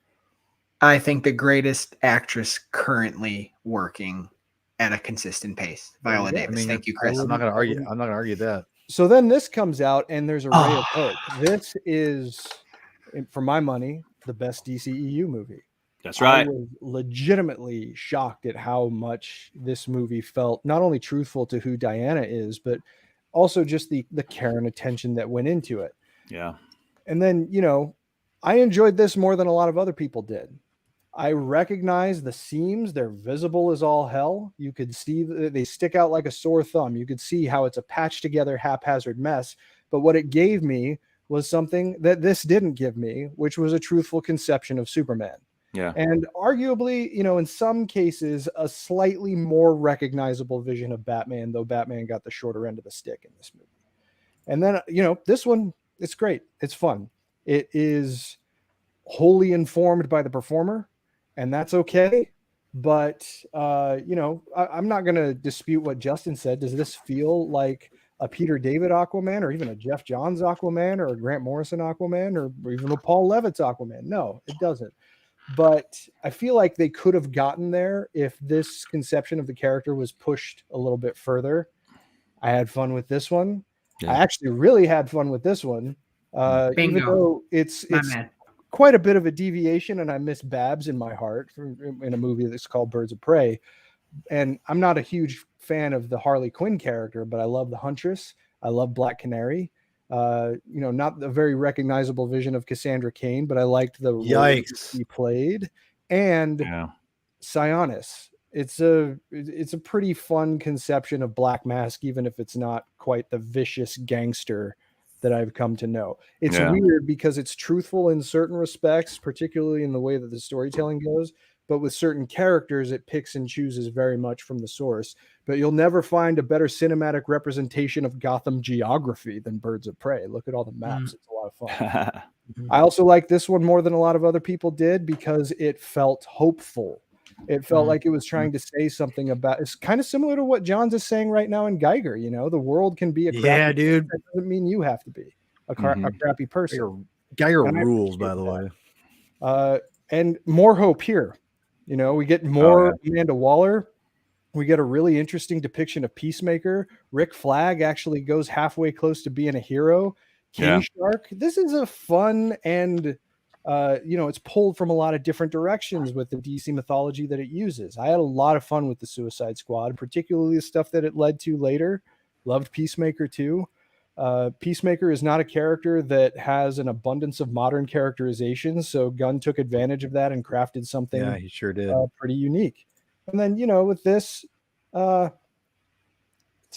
I think the greatest actress currently working at a consistent pace, Viola Davis. I mean, thank you, Chris. I'm not going to argue that. So then this comes out, and there's a ray of hope. This is, for my money, the best DCEU movie. That's right. I was legitimately shocked at how much this movie felt not only truthful to who Diana is, but also just the care and attention that went into it. Yeah. And then, you know, I enjoyed this more than a lot of other people did. I recognize the seams. They're visible as all hell. You could see they stick out like a sore thumb. You could see how it's a patched together haphazard mess. But what it gave me was something that this didn't give me, which was a truthful conception of Superman. Yeah. And arguably, you know, in some cases, a slightly more recognizable vision of Batman, though Batman got the shorter end of the stick in this movie. And then, you know, this one, it's great. It's fun. It is wholly informed by the performer, and that's okay. But, you know, I'm not going to dispute what Justin said. Does this feel like a Peter David Aquaman, or even a Jeff Johns Aquaman, or a Grant Morrison Aquaman, or even a Paul Levitt's Aquaman? No, it doesn't. But I feel like they could have gotten there if this conception of the character was pushed a little bit further. I had fun with this one. Yeah. I actually really had fun with this one. Even though it's quite a bit of a deviation, and I miss Babs in my heart in a movie that's called Birds of Prey. And I'm not a huge fan of the Harley Quinn character, but I love the Huntress. I love Black Canary. You know, not a very recognizable vision of Cassandra Cain, but I liked the role he played. And Sionis. It's a pretty fun conception of Black Mask, even if it's not quite the vicious gangster that I've come to know. It's weird because it's truthful in certain respects, particularly in the way that the storytelling goes. But with certain characters, it picks and chooses very much from the source. But you'll never find a better cinematic representation of Gotham geography than Birds of Prey. Look at all the maps. It's a lot of fun. I also like this one more than a lot of other people did because it felt hopeful. It felt like it was trying to say something about, it's kind of similar to what Johns is saying right now in Geiger. You know, the world can be a crappy dude. That doesn't mean you have to be a crappy person. Geiger rules, by the way. And more hope here. You know, we get more Amanda Waller. We get a really interesting depiction of Peacemaker. Rick Flag actually goes halfway close to being a hero. King Shark. This is a fun and, you know, it's pulled from a lot of different directions with the DC mythology that it uses. I had a lot of fun with the Suicide Squad, particularly the stuff that it led to later. Loved Peacemaker too. Peacemaker is not a character that has an abundance of modern characterization, so Gunn took advantage of that and crafted something he sure did. Pretty unique. And then, you know, with this, it's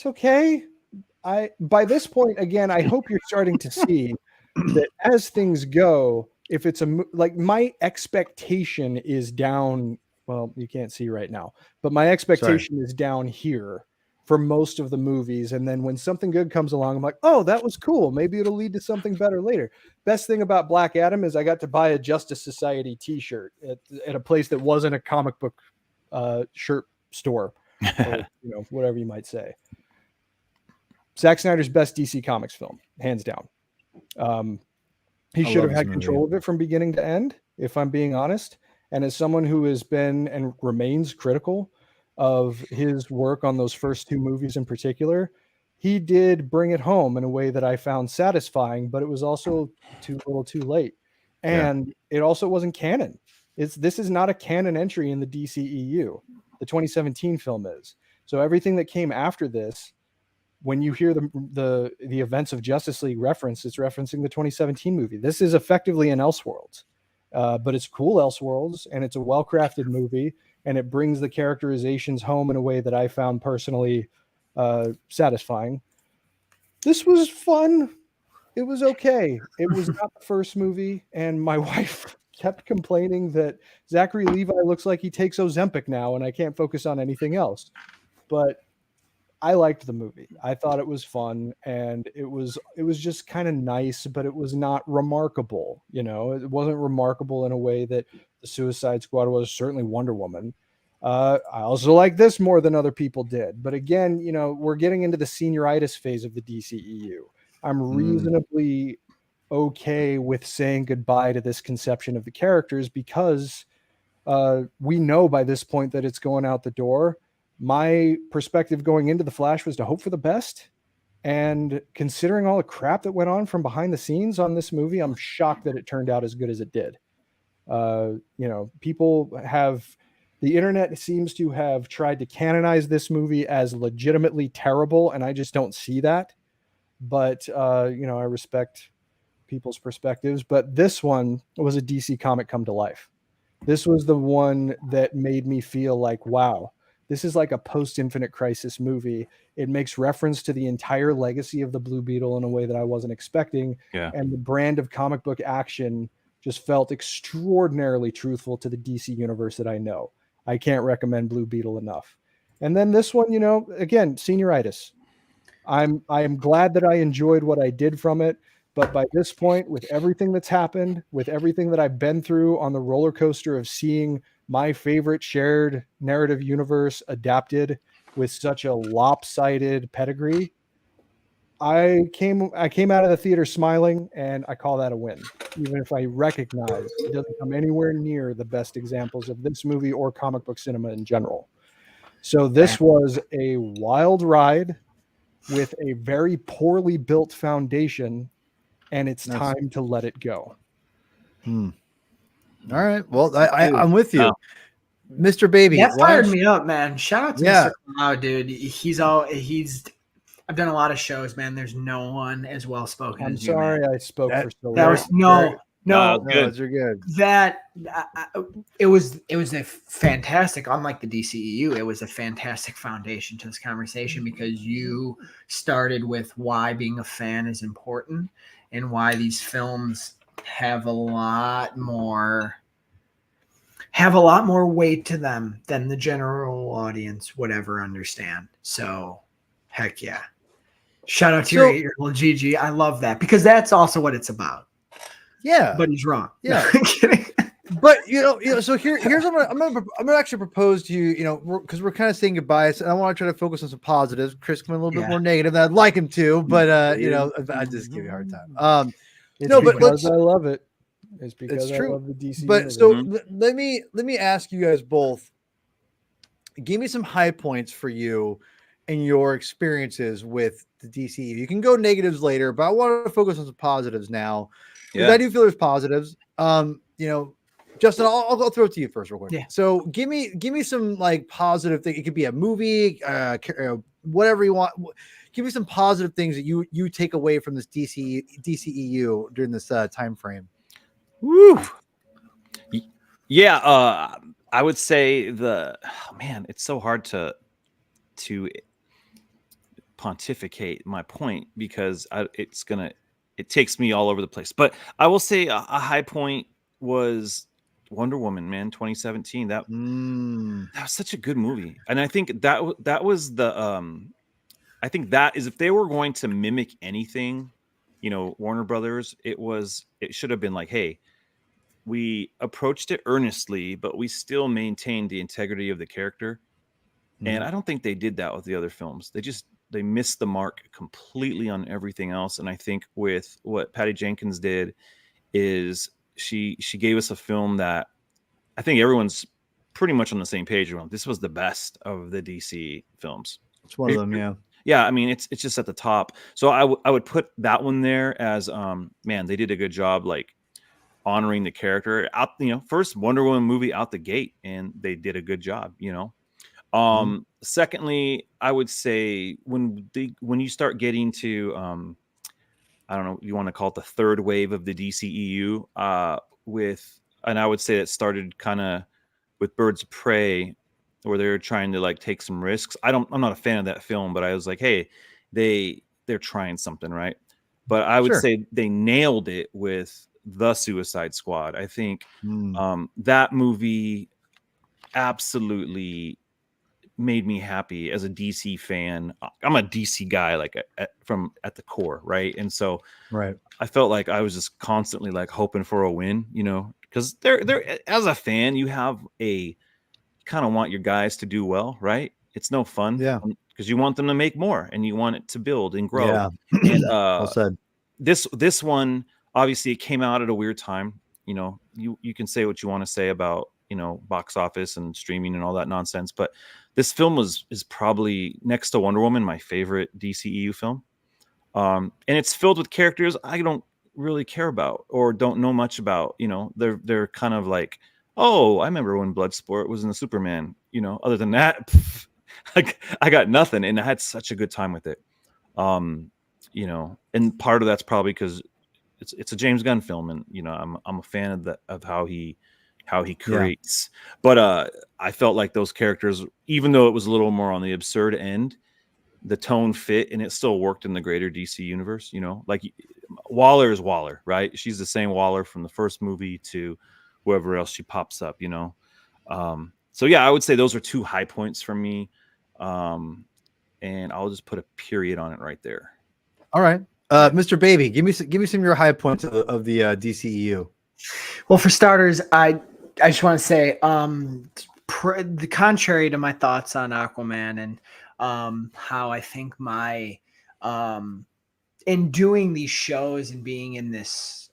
okay. By this point, again, I hope you're starting to see that as things go, if it's like my expectation is down, well, you can't see right now, but my expectation is down here for most of the movies. And then when something good comes along, I'm like, oh, that was cool. Maybe it'll lead to something better later. Best thing about Black Adam is I got to buy a Justice Society t-shirt at a place that wasn't a comic book shirt store, or, you know, whatever you might say. Zack Snyder's best DC Comics film, hands down. He should have had control of it from beginning to end, if I'm being honest. And as someone who has been and remains critical of his work on those first two movies in particular, he did bring it home in a way that I found satisfying, but it was also too little too late. And it also wasn't canon. This is not a canon entry in the DCEU. The 2017 film is. So everything that came after this, when you hear the events of Justice League reference, it's referencing the 2017 movie. This is effectively an Elseworlds. But it's cool Elseworlds, and it's a well-crafted movie, and it brings the characterizations home in a way that I found personally satisfying. This was fun. It was okay. It was not the first movie, and my wife kept complaining that Zachary Levi looks like he takes Ozempic now, and I can't focus on anything else. But I liked the movie. I thought it was fun, and it was just kind of nice, but it was not remarkable. You know, it wasn't remarkable in a way that the Suicide Squad was. Certainly Wonder Woman. I also like this more than other people did. But again, you know, we're getting into the senioritis phase of the DCEU. I'm reasonably okay with saying goodbye to this conception of the characters because we know by this point that it's going out the door. My perspective going into The Flash was to hope for the best. And considering all the crap that went on from behind the scenes on this movie, I'm shocked that it turned out as good as it did. You know, the internet seems to have tried to canonize this movie as legitimately terrible, and I just don't see that. But, you know, I respect people's perspectives. But this one was a DC comic come to life. This was the one that made me feel like, wow, this is like a post-Infinite Crisis movie. It makes reference to the entire legacy of the Blue Beetle in a way that I wasn't expecting. Yeah. And the brand of comic book action just felt extraordinarily truthful to the DC universe that I know. I can't recommend Blue Beetle enough. And then this one, you know, again, senioritis. I am glad that I enjoyed what I did from it. But by this point, with everything that's happened, with everything that I've been through on the roller coaster of seeing my favorite shared narrative universe adapted with such a lopsided pedigree, I came out of the theater smiling, and I call that a win. Even if I recognize it doesn't come anywhere near the best examples of this movie or comic book cinema in general. So this was a wild ride with a very poorly built foundation, and it's time to let it go. All right. Well, I'm with you. Mr. Baby. That fired me up, man. Shout out to Mr. Cloud, dude. I've done a lot of shows, man. There's no one as well spoken as you. I'm sorry I spoke for so long. That was good. You're good. It was a fantastic, unlike the DCEU, it was a fantastic foundation to this conversation because you started with why being a fan is important and why these films have a lot more weight to them than the general audience would ever understand. So, heck yeah. Shout out to your 8-year-old Gigi. I love that because that's also what it's about. Yeah. But he's wrong. Yeah. No, I'm kidding. But you know, so here's what I'm gonna actually propose to you, you know, because we're kind of saying goodbye. So I want to try to focus on some positives. Chris coming a little bit more negative than I'd like him to, but you know, I just give you a hard time. Because I love it. It's because I love the DC. But universe. So let me ask you guys both. Give me some high points for you and your experiences with the DCEU. You can go negatives later, but I want to focus on some positives now. Because I do feel there's positives. You know, Justin, I'll throw it to you first real quick. Yeah. So give me some like positive thing. It could be a movie, whatever you want. Give me some positive things that you take away from this DCEU during this time frame. Woo. Yeah, I would say it's so hard to pontificate my point because it takes me all over the place. But I will say a high point was Wonder Woman, man, 2017. That was such a good movie, and I think that was the I think that is if they were going to mimic anything, you know, Warner Brothers, it should have been like, hey, we approached it earnestly, but we still maintained the integrity of the character. And I don't think they did that with the other films. They missed the mark completely on everything else. And I think with what Patty Jenkins did is she gave us a film that I think everyone's pretty much on the same page. This was the best of the DC films. It's one of them, yeah. Yeah, I mean, it's just at the top. So I would put that one there as man, they did a good job like honoring the character out, first Wonder Woman movie out the gate, and they did a good job, Secondly, I would say when you start getting to I don't know, you want to call it the third wave of the DCEU, and I would say it started kind of with Birds of Prey, where they're trying to like take some risks. I'm not a fan of that film, but I was like, hey, they're trying something, right? But I would say they nailed it with The Suicide Squad. I think that movie absolutely made me happy as a DC fan. I'm a DC guy, like at the core, right? And so I felt like I was just constantly like hoping for a win, because they're as a fan, you kind of want your guys to do well, right? It's no fun, because you want them to make more and you want it to build and grow. Yeah. And well said. This one, obviously, it came out at a weird time. You can say what you want to say about box office and streaming and all that nonsense, but this film is probably next to Wonder Woman my favorite DCEU film. And it's filled with characters I don't really care about or don't know much about. They're kind of like, oh, I remember when Bloodsport was in the Superman. Other than that, I got nothing, and I had such a good time with it. And part of that's probably because it's a James Gunn film, and I'm a fan of how he creates. But I felt like those characters, even though it was a little more on the absurd end, the tone fit and it still worked in the greater DC universe. Like Waller is Waller, right? She's the same Waller from the first movie to whoever else she pops up. So yeah, I would say those are two high points for me. And I'll just put a period on it right there. All right. Mr. Baby, give me some of your high points of the DCEU. Well, for starters, I just want to say, the contrary to my thoughts on Aquaman and how I think my in doing these shows and being in this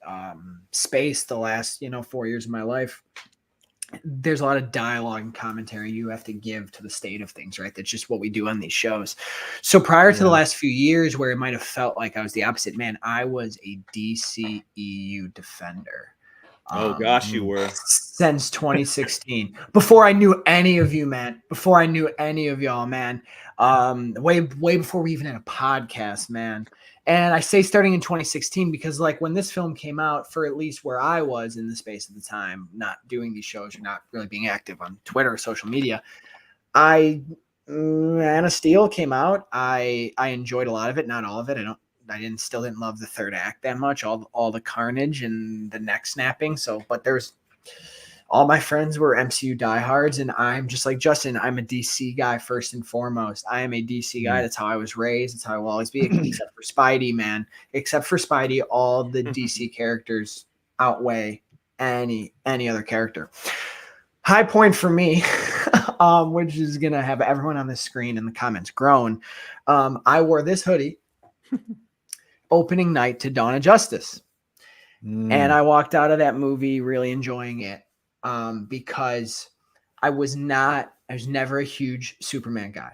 space the last 4 years of my life, there's a lot of dialogue and commentary you have to give to the state of things, right? That's just what we do on these shows. So prior to the last few years where it might have felt like I was the opposite, man, I was a DCEU defender. Oh gosh, you were. Since 2016. Before I knew any of you, man. Before I knew any of y'all, man. Way before we even had a podcast, man. And I say starting in 2016 because like when this film came out, for at least where I was in the space at the time, not doing these shows or not really being active on Twitter or social media, Man of Steel came out. I enjoyed a lot of it, not all of it. I still didn't love the third act that much, all the carnage and the neck snapping. So, but all my friends were MCU diehards, and I'm just like Justin. I'm a DC guy first and foremost. I am a DC guy. That's how I was raised. That's how I will always be, except for Spidey, man. Except for Spidey, all the DC characters outweigh any other character. High point for me, which is gonna have everyone on the screen in the comments groan. I wore this hoodie opening night to Dawn of Justice. And I walked out of that movie really enjoying it because I was never a huge Superman guy.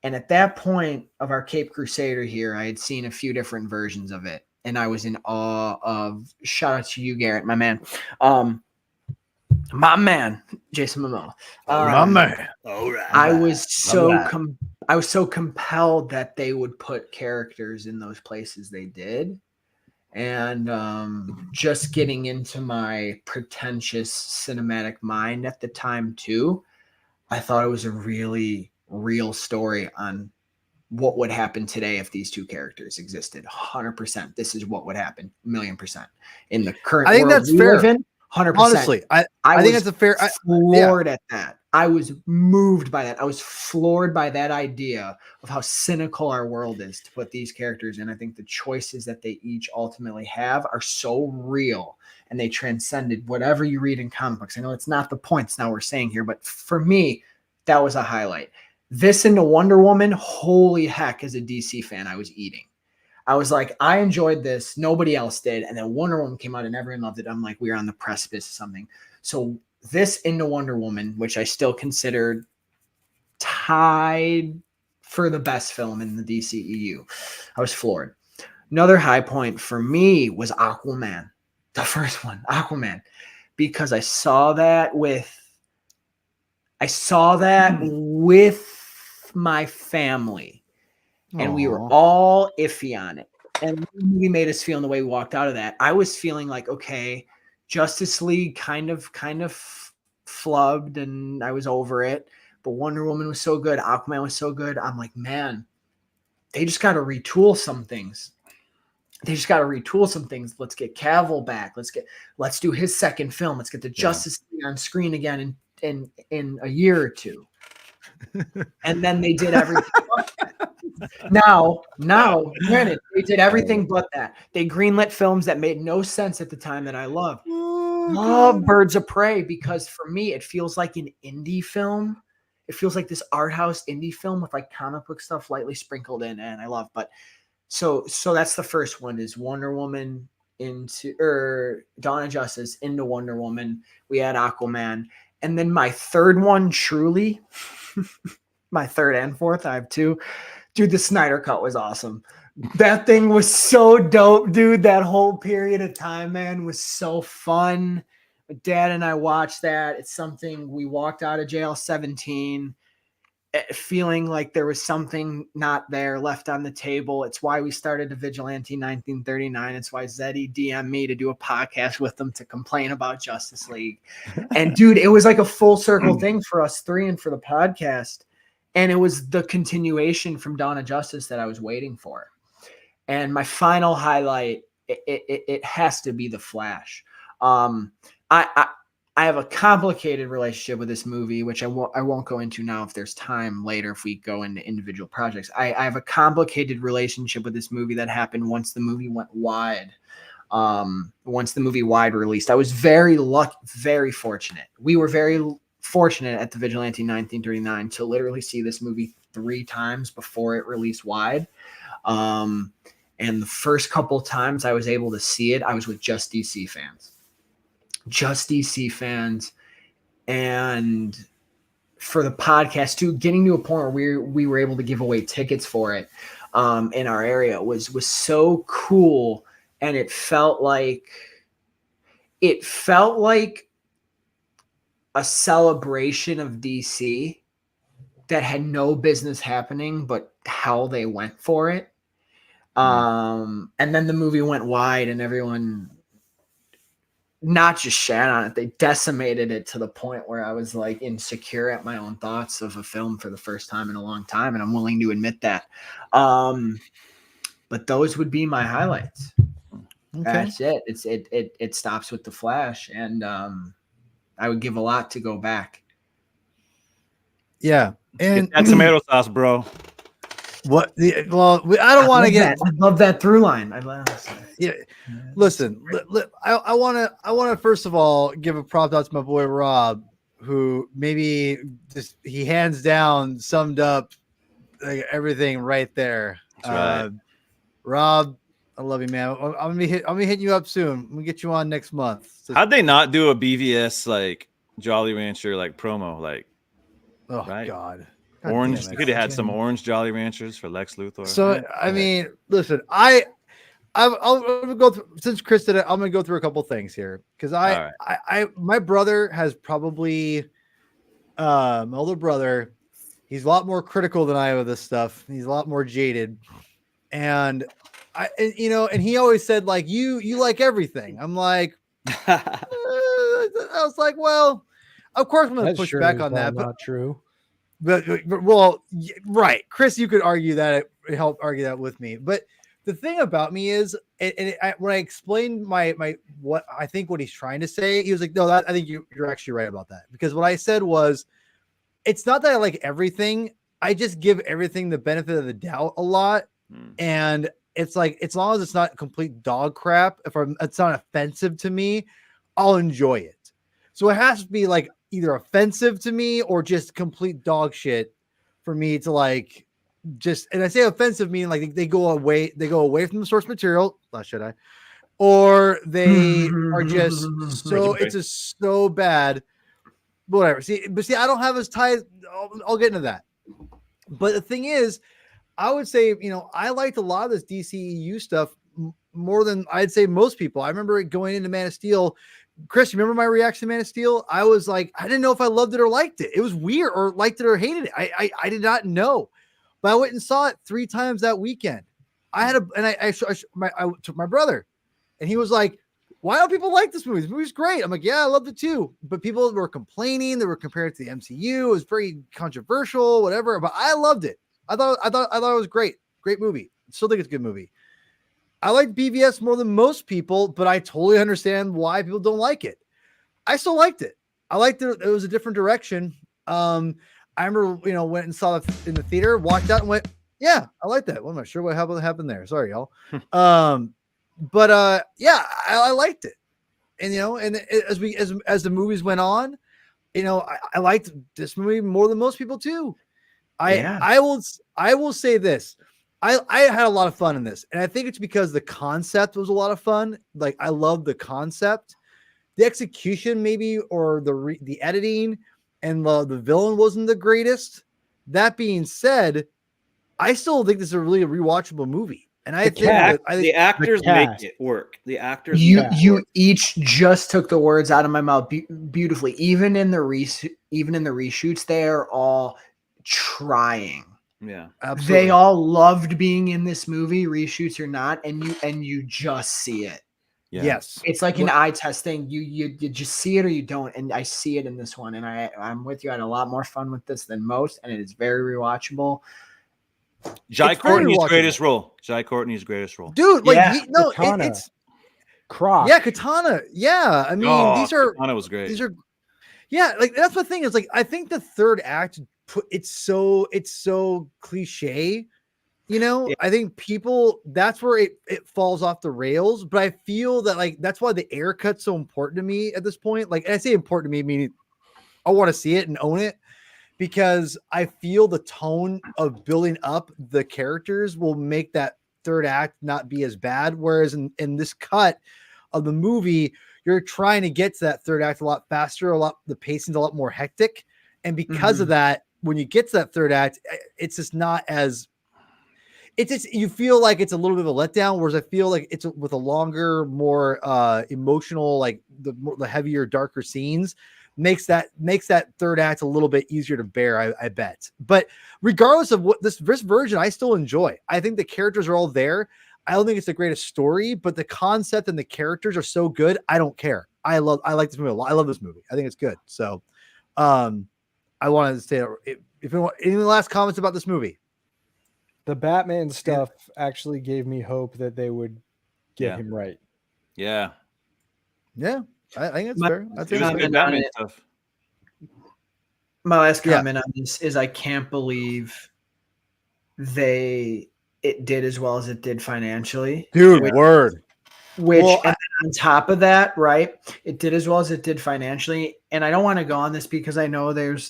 And at that point of our Cape Crusader here, I had seen a few different versions of it. And I was in awe of, shout out to you, Garrett, my man. Jason Momoa. My man. All right. I was so compelled that they would put characters in those places they did. And just getting into my pretentious cinematic mind at the time too, I thought it was a really real story on what would happen today if these two characters existed. 100%. This is what would happen. 1,000,000% in the current I think world that's we fair. live in. 100%. Honestly, I think that's a fair. Floored at that. I was moved by that. I was floored by that idea of how cynical our world is to put these characters in. I think the choices that they each ultimately have are so real, and they transcended whatever you read in comic books. I know it's not the points now we're saying here, but for me, that was a highlight. This into Wonder Woman, holy heck, as a DC fan, I was eating. I was like, I enjoyed this. Nobody else did. And then Wonder Woman came out and everyone loved it. I'm like, we're on the precipice of something. So this into Wonder Woman, which I still consider tied for the best film in the DCEU. I was floored. Another high point for me was Aquaman, the first one, Aquaman, because I saw that with my family, and we were all iffy on it. And the movie made us feel in the way we walked out of that. I was feeling like, okay, Justice League kind of flubbed, and I was over it. But Wonder Woman was so good. Aquaman was so good. I'm like, man, they just got to retool some things. Let's get Cavill back. Let's do his second film. Let's get the Justice League on screen again in a year or two. And then they did everything. Now, granted, they did everything but that. They greenlit films that made no sense at the time that I loved. Love Birds of Prey, because for me, it feels like an indie film. It feels like this art house indie film with like comic book stuff lightly sprinkled in, and I love. But so that's the first one, is Wonder Woman Dawn of Justice into Wonder Woman. We had Aquaman, and then my third one, truly, my third and fourth, I have two. Dude, the Snyder Cut was awesome. That thing was so dope, dude. That whole period of time, man, was so fun. My dad and I watched that. It's something we walked out of jail 17 feeling like there was something not there left on the table. It's why we started the Vigilante 1939. It's why Zeddy DM'd me to do a podcast with them to complain about Justice League. And dude, it was like a full circle thing for us three and for the podcast. And it was the continuation from Dawn of Justice that I was waiting for. And my final highlight, it has to be The Flash. I have a complicated relationship with this movie, which I won't go into now if there's time later if we go into individual projects. I have a complicated relationship with this movie that happened once the movie went wide. Once the movie wide released, I was very fortunate. We were very fortunate at the Vigilante 1939 to literally see this movie 3 times before it released wide. And the first couple times I was able to see it, I was with just DC fans. And for the podcast too, getting to a point where we were able to give away tickets for it in our area was so cool. And it felt like a celebration of DC that had no business happening, but how they went for it. And then the movie went wide and everyone not just shat on it, they decimated it to the point where I was like insecure at my own thoughts of a film for the first time in a long time. And I'm willing to admit that. But those would be my highlights. Okay. That's it. It stops with The Flash. And I would give a lot to go back. Yeah. And get that tomato sauce, bro. I don't want to get. I love that through line. Yeah. Listen, I want to first of all give a prop out to my boy Rob, who maybe just he hands down summed up like everything right there. Right. Rob, I love you, man. I'm gonna be hitting you up soon. I'm gonna get you on next month. So, how'd they not do a BVS like Jolly Rancher like promo like? Oh right? God. Orange. You could have had some orange Jolly Ranchers for Lex Luthor. So right? I mean, listen, I'll go through, since Chris did it. I'm gonna go through a couple things here because my brother has probably my older brother. He's a lot more critical than I am of this stuff. He's a lot more jaded, and he always said like you like everything. I'm like, I was like, well, of course I'm gonna push back on that, but not true. But well, right, Chris, you could argue that it helped argue that with me. But the thing about me is, when I explained my what I think what he's trying to say, he was like, "No, I think you're actually right about that." Because what I said was, it's not that I like everything. I just give everything the benefit of the doubt a lot, and it's like as long as it's not complete dog crap, it's not offensive to me, I'll enjoy it. So it has to be like either offensive to me or just complete dog shit for me to like just, and I say offensive meaning like they go away from the source material, should I? Or they are just so it's just so bad whatever. See, I don't have as ties. I'll get into that. But the thing is, I would say, I liked a lot of this DCEU stuff more than I'd say most people. I remember going into Man of Steel. Chris, you remember my reaction to Man of Steel? I was like, I didn't know if I loved it or liked it. It was weird, or liked it or hated it. I did not know. But I went and saw it 3 times that weekend. I took my brother, and he was like, why don't people like this movie? This movie's great. I'm like, yeah, I loved it too. But people were complaining. They were comparing it to the MCU. It was very controversial, whatever. But I loved it. I thought it was great. Great movie. Still think it's a good movie. I like BVS more than most people, but I totally understand why people don't like it. I still liked it. I liked it. It was a different direction. I remember, went and saw it in the theater, walked out and went, yeah, I like that. Well, I'm not sure what happened there. Sorry, y'all. But I liked it. And, and as the movies went on, I liked this movie more than most people too. I will say this. I had a lot of fun in this, and I think it's because the concept was a lot of fun. Like, I love the concept. The execution, maybe, or the editing and the villain wasn't the greatest. That being said, I still think this is a really rewatchable movie. And I think the actors make it work. The actors. You each just took the words out of my mouth beautifully. Even in the reshoots, they are all trying. Yeah, absolutely. They all loved being in this movie, reshoots or not, and you just see it. Yeah. Yes, it's like an eye test thing. You just see it or you don't, and I see it in this one. And I'm with you. I had a lot more fun with this than most, and it is very rewatchable. Jai Courtney's greatest role. Dude, like, Katana. it's Croc. Yeah, Katana. Yeah, I mean, Katana was great. Like, that's the thing is, like, I think the third act it's so cliche, Yeah. I think that's where it falls off the rails. But I feel that, like, that's why the air cut's so important to me at this point. Like, and I say important to me, meaning I want to see it and own it, because I feel the tone of building up the characters will make that third act not be as bad. Whereas in this cut of the movie, you're trying to get to that third act a lot faster, the pacing's a lot more hectic. And because of that, when you get to that third act, it's just not as, you feel like it's a little bit of a letdown. Whereas I feel like it's with a longer, more emotional, like the heavier, darker scenes, makes that third act a little bit easier to bear, I bet. But regardless of what this version, I still enjoy. I think the characters are all there. I don't think it's the greatest story, but the concept and the characters are so good. I don't care. I like this movie a lot. I love this movie. I think it's good. So, I wanted to say, if you want any last comments about this movie. The Batman stuff actually gave me hope that they would get him right. Yeah. Yeah. I think it's fair. That's Batman stuff. My last comment on this is I can't believe it did as well as it did financially. Dude, word. And on top of that, right, it did as well as it did financially. And I don't want to go on this because I know there's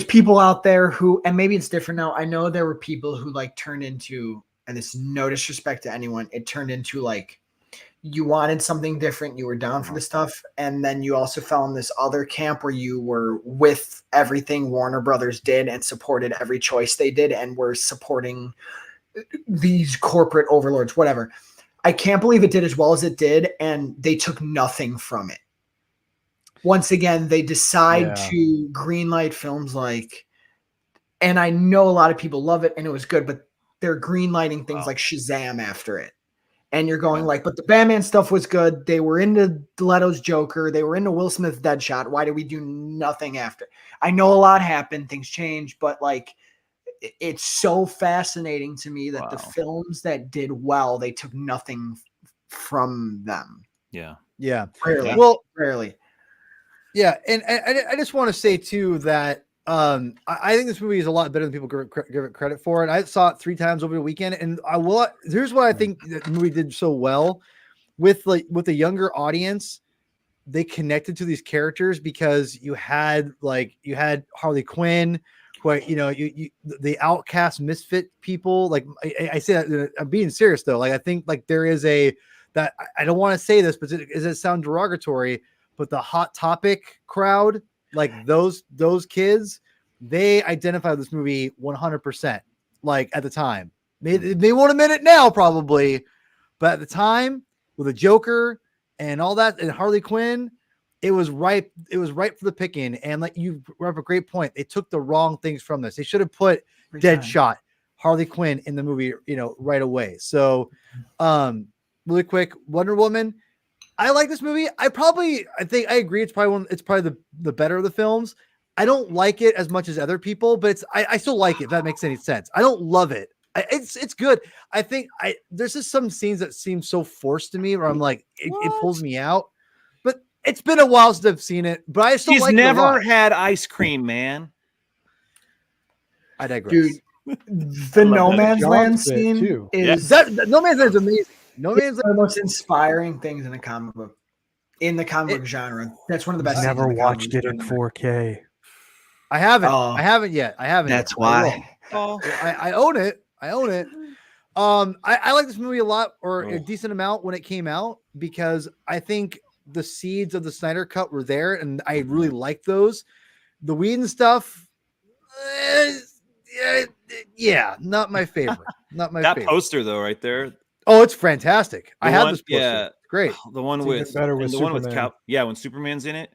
people out there who, and maybe it's different now. I know there were people who like turned into, and it's no disrespect to anyone, it turned into like, you wanted something different, you were down for the stuff, and then you also fell in this other camp where you were with everything Warner Brothers did and supported every choice they did and were supporting these corporate overlords, whatever. I can't believe it did as well as it did, and they took nothing from it. Once again, they decide to greenlight films like, and I know a lot of people love it and it was good, but they're greenlighting things like Shazam after it. And you're going like, but the Batman stuff was good. They were into Leto's Joker. They were into Will Smith's Deadshot. Why did we do nothing after? I know a lot happened. Things changed. But like, it's so fascinating to me that the films that did well, they took nothing from them. Yeah. Yeah. Rarely. Well, rarely. Yeah. And I just want to say too that I think this movie is a lot better than people give it credit for. And I saw it 3 times over the weekend. And here's what I think the movie did so well with a younger audience. They connected to these characters because you had Harley Quinn, who, the outcast misfit people. Like I say that, I'm being serious though. Like, I think like there is that I don't want to say this, but it sounds derogatory, but the Hot Topic crowd, like those kids, they identify this movie 100%. Like at the time, they won't admit it now probably, but at the time with the Joker and all that and Harley Quinn, it was ripe. It was ripe for the picking. And like you brought up a great point, they took the wrong things from this. They should have put Deadshot, Harley Quinn in the movie, right away. So, really quick, Wonder Woman. I like this movie. I think I agree. It's probably the better of the films. I don't like it as much as other people, but I still like it. If that makes any sense. I don't love it. It's good. I think there's just some scenes that seem so forced to me where I'm like, it pulls me out. But it's been a while since I've seen it. But I still like it a lot. Had ice cream, man. I digress. Dude, the No Man's Land scene is No Man's Land is amazing. No Man's Land, one of the most inspiring things in a comic book, book genre. That's one of the best. Never watched it in 4K. I haven't. I haven't yet. That's why. I own it. I like this movie a lot, or a decent amount when it came out, because I think the seeds of the Snyder Cut were there, and I really liked those. The Whedon stuff, not my favorite. Not my favorite. That poster though, right there. Oh, it's fantastic. I have this poster. Yeah, great. The one with better with Superman. Superman. When Superman's in it,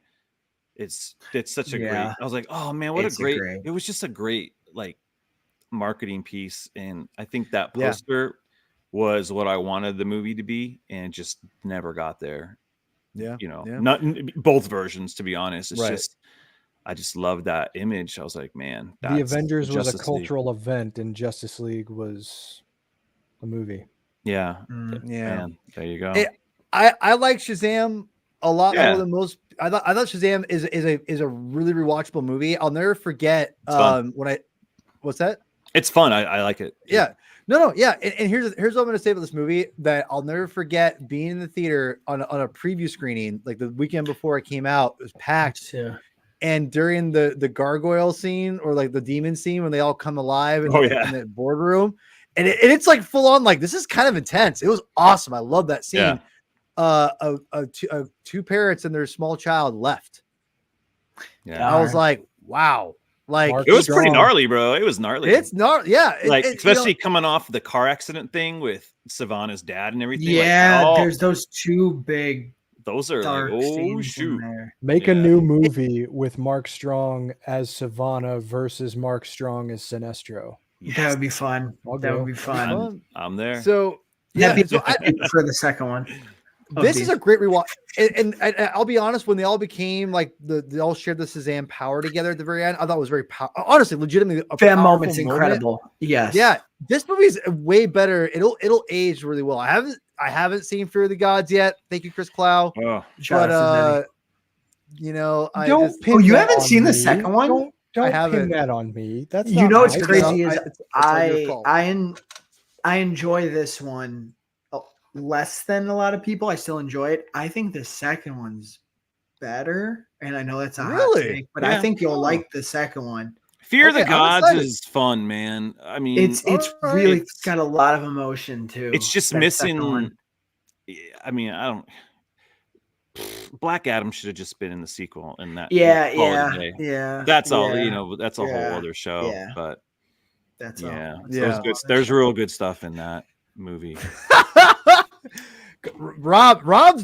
it's such a great. I was like, oh man, what a great. It was just a great marketing piece, and I think that poster was what I wanted the movie to be, and just never got there. Not both versions, to be honest. It's just I just love that image. I was like, man, the Avengers was a cultural event, and Justice League was a movie. Yeah. Man, there you go. I like Shazam a lot more than most. I thought Shazam is a really rewatchable movie. I'll never forget what's that? It's fun. I like it. Yeah. No. Yeah. And here's what I'm going to say about this movie that I'll never forget: being in the theater on a preview screening, like the weekend before it came out. It was packed. Yeah. And during the gargoyle scene, or like the demon scene, when they all come alive in the boardroom, and it's like full on, like, this is kind of intense. It was awesome. I love that scene. Two parents and their small child left. Yeah. I was like, wow. Like, it was pretty gnarly, bro. It was gnarly. It's gnarly. Yeah. Especially coming off the car accident thing with Savannah's dad and everything. Yeah. There's those two big. Those are like, oh shoot. Make a new movie with Mark Strong as Savannah versus Mark Strong as Sinestro. Yes. That would be fun. That would be fun. I'm there. So for the second one. This is a great rewatch, and I'll be honest. When they all became like they all shared the Shazam power together at the very end, I thought it was very honestly, legitimately that moment's incredible. Yes, yeah. This movie's way better. It'll age really well. I haven't seen Fear of the Gods yet. Thank you, Chris Clow. Oh, but you haven't seen the second one. Don't pin that on me. That's what's crazy is I enjoy this one less than a lot of people. I still enjoy it. I think the second one's better, and I know that's a hot take, but I think you'll like the second one. Fear of the Gods is fun, man. I mean, it's really got a lot of emotion too. It's just missing. I mean, Black Adam should have just been in the sequel, and that. Yeah. That's all. That's a whole other show. Yeah. But that's all. There's real good stuff in that movie. Rob,